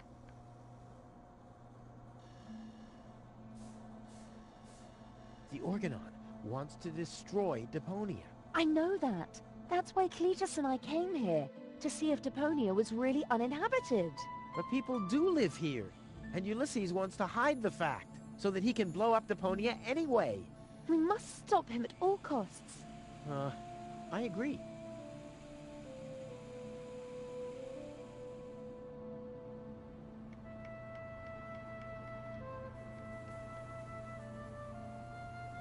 The Organon wants to destroy Deponia. I know that. That's why Cletus and I came here, to see if Deponia was really uninhabited. But people do live here, and Ulysses wants to hide the fact, so that he can blow up Deponia anyway. We must stop him at all costs. I agree.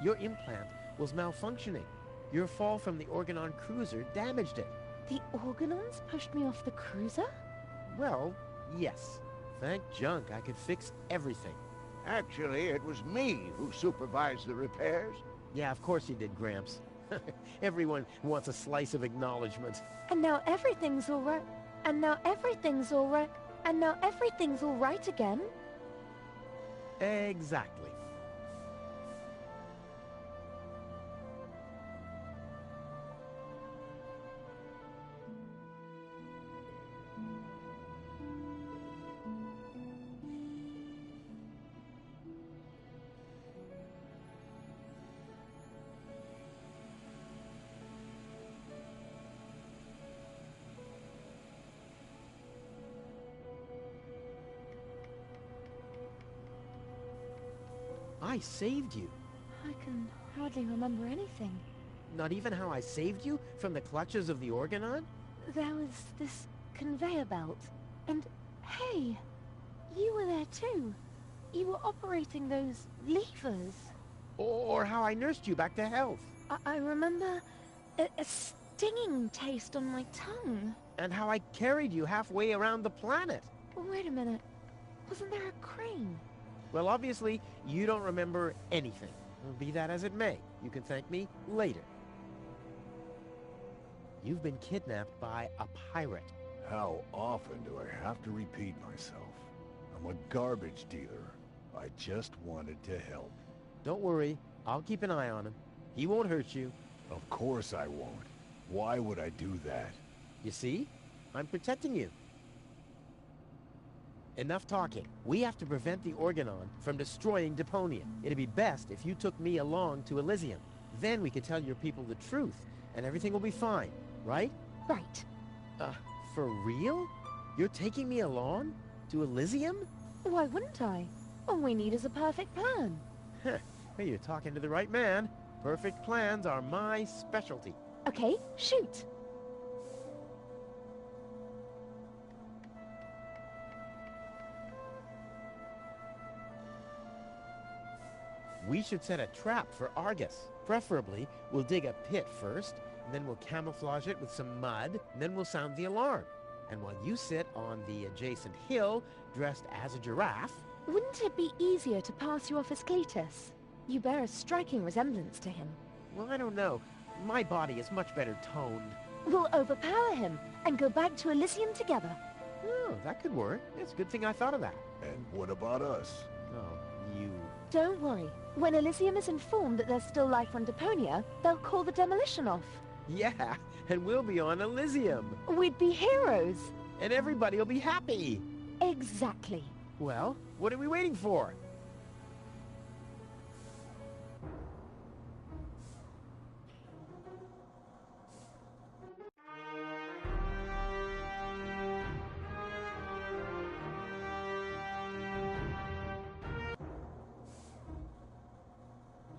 Your implant was malfunctioning. Your fall from the Organon cruiser damaged it. The Organons pushed me off the cruiser? Well, yes. Thank junk I could fix everything. Actually, it was me who supervised the repairs. Yeah, of course you did, Gramps. Everyone wants a slice of acknowledgement. And now everything's all right. And now everything's all right. And now everything's all right again. Exactly. I saved you. I can hardly remember anything. Not even how I saved you from the clutches of the Organon? There was this conveyor belt. And, hey, you were there too. You were operating those levers. Or how I nursed you back to health. I remember a stinging taste on my tongue. And how I carried you halfway around the planet. Wait a minute. Wasn't there a crane? Well, obviously, you don't remember anything. Be that as it may, you can thank me later. You've been kidnapped by a pirate. How often do I have to repeat myself? I'm a garbage dealer. I just wanted to help. Don't worry, I'll keep an eye on him. He won't hurt you. Of course I won't. Why would I do that? You see? I'm protecting you. Enough talking. We have to prevent the Organon from destroying Deponia. It'd be best if you took me along to Elysium. Then we could tell your people the truth, and everything will be fine, right? Right. For real? You're taking me along? To Elysium? Why wouldn't I? All we need is a perfect plan. Heh, well, you're talking to the right man. Perfect plans are my specialty. Okay, shoot. We should set a trap for Argus. Preferably, we'll dig a pit first, and then we'll camouflage it with some mud, and then we'll sound the alarm. And while you sit on the adjacent hill, dressed as a giraffe... Wouldn't it be easier to pass you off as Cletus? You bear a striking resemblance to him. Well, I don't know. My body is much better toned. We'll overpower him and go back to Elysium together. Oh, that could work. It's a good thing I thought of that. And what about us? Oh, you... Don't worry. When Elysium is informed that there's still life on Deponia, they'll call the demolition off. Yeah, and we'll be on Elysium. We'd be heroes. And everybody will be happy. Exactly. Well, what are we waiting for?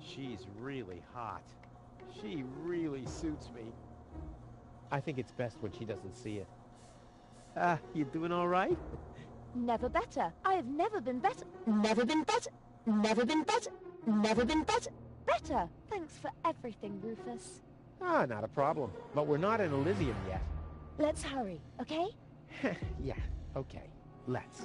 She's really hot. She really suits me. I think it's best when she doesn't see it. You doing all right? Never better. I have never been better. Never been better. Never been better. Never been better. Better. Thanks for everything, Rufus. Not a problem. But we're not in Elysium yet. Let's hurry, okay? Yeah, okay. Let's.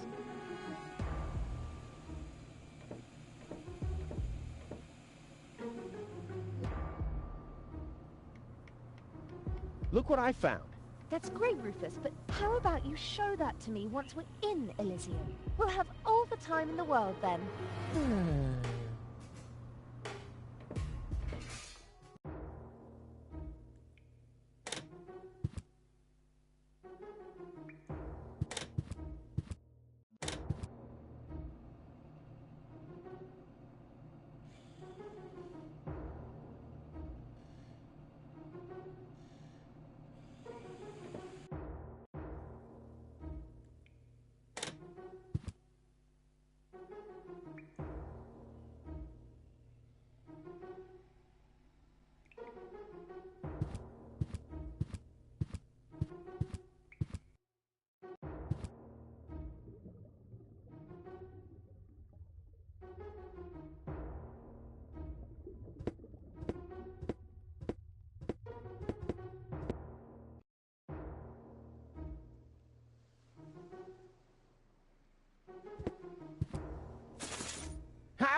Look what I found. That's great, Rufus, but how about you show that to me once we're in Elysium? We'll have all the time in the world then.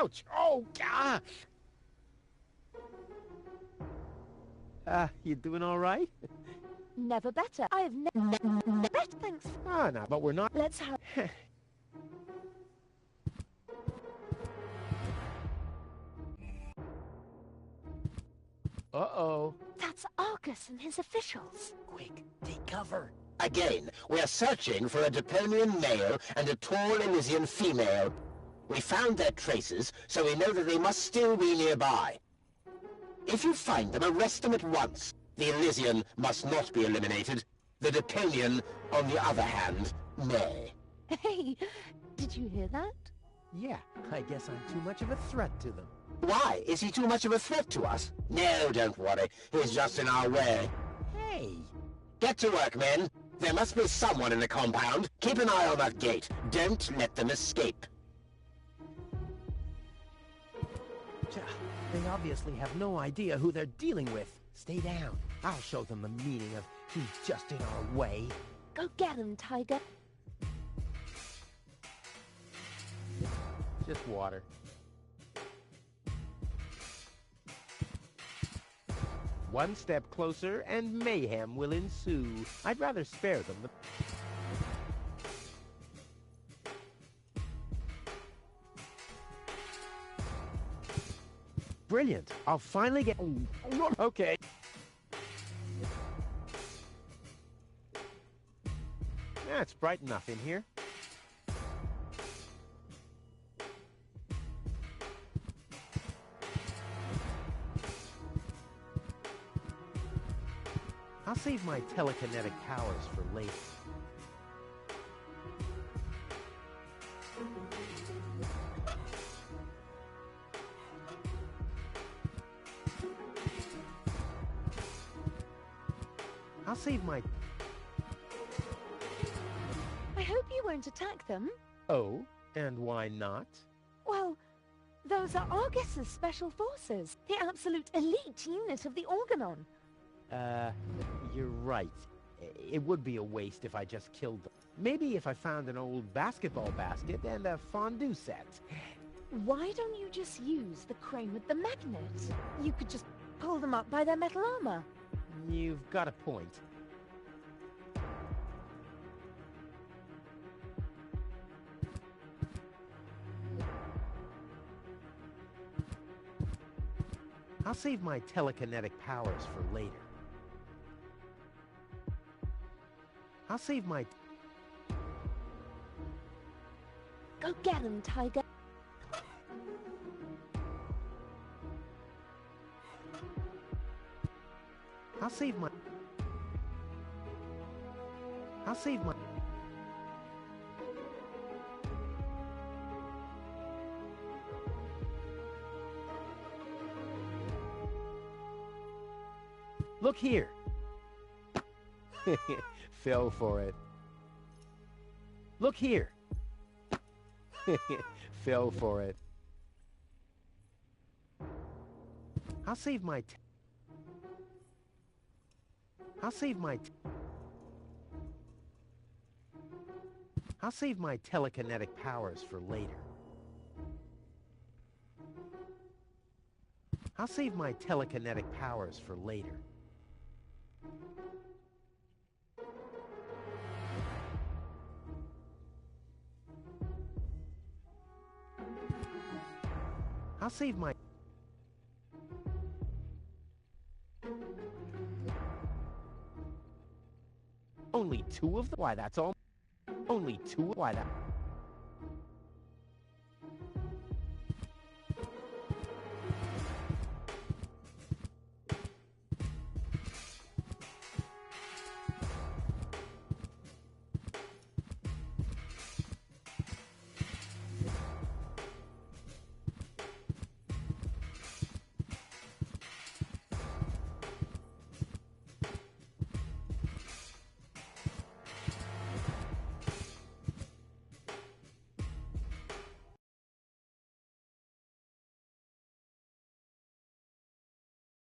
Ouch! Oh, gosh! You doing all right? Never better. I have never better. Thanks. Ah, no, but we're not. Let's have... Uh-oh. That's Argus and his officials. Quick, take cover. Again, we are searching for a Deponian male and a tall Elysian female. We found their traces, so we know that they must still be nearby. If you find them, arrest them at once. The Elysian must not be eliminated. The Deponian, on the other hand, may. Hey, did you hear that? Yeah, I guess I'm too much of a threat to them. Why? Is he too much of a threat to us? No, don't worry. He's just in our way. Hey! Get to work, men. There must be someone in the compound. Keep an eye on that gate. Don't let them escape. They obviously have no idea who they're dealing with. Stay down. I'll show them the meaning of he's just in our way. Go get him, Tiger. Just water. One step closer and mayhem will ensue. I'd rather spare them the... Brilliant. I'll finally get... Okay. It's bright enough in here. I'll save my telekinetic powers for later. I'll save my... I hope you won't attack them. Oh, and why not? Well, those are Argus's special forces. The absolute elite unit of the Organon. You're right. It would be a waste if I just killed them. Maybe if I found an old basketball basket and a fondue set. Why don't you just use the crane with the magnet? You could just pull them up by their metal armor. You've got a point. I'll save my telekinetic powers for later. I'll save my... Go get him, Tiger. I'll save my... I'll save my... Look here. Fell for it. Look here. Fell for it. I'll save my... I'll save my... I'll save my telekinetic powers for later. I'll save my telekinetic powers for later. I'll save my... Only 2 of them? Why, that's all... Only 2? Why, that...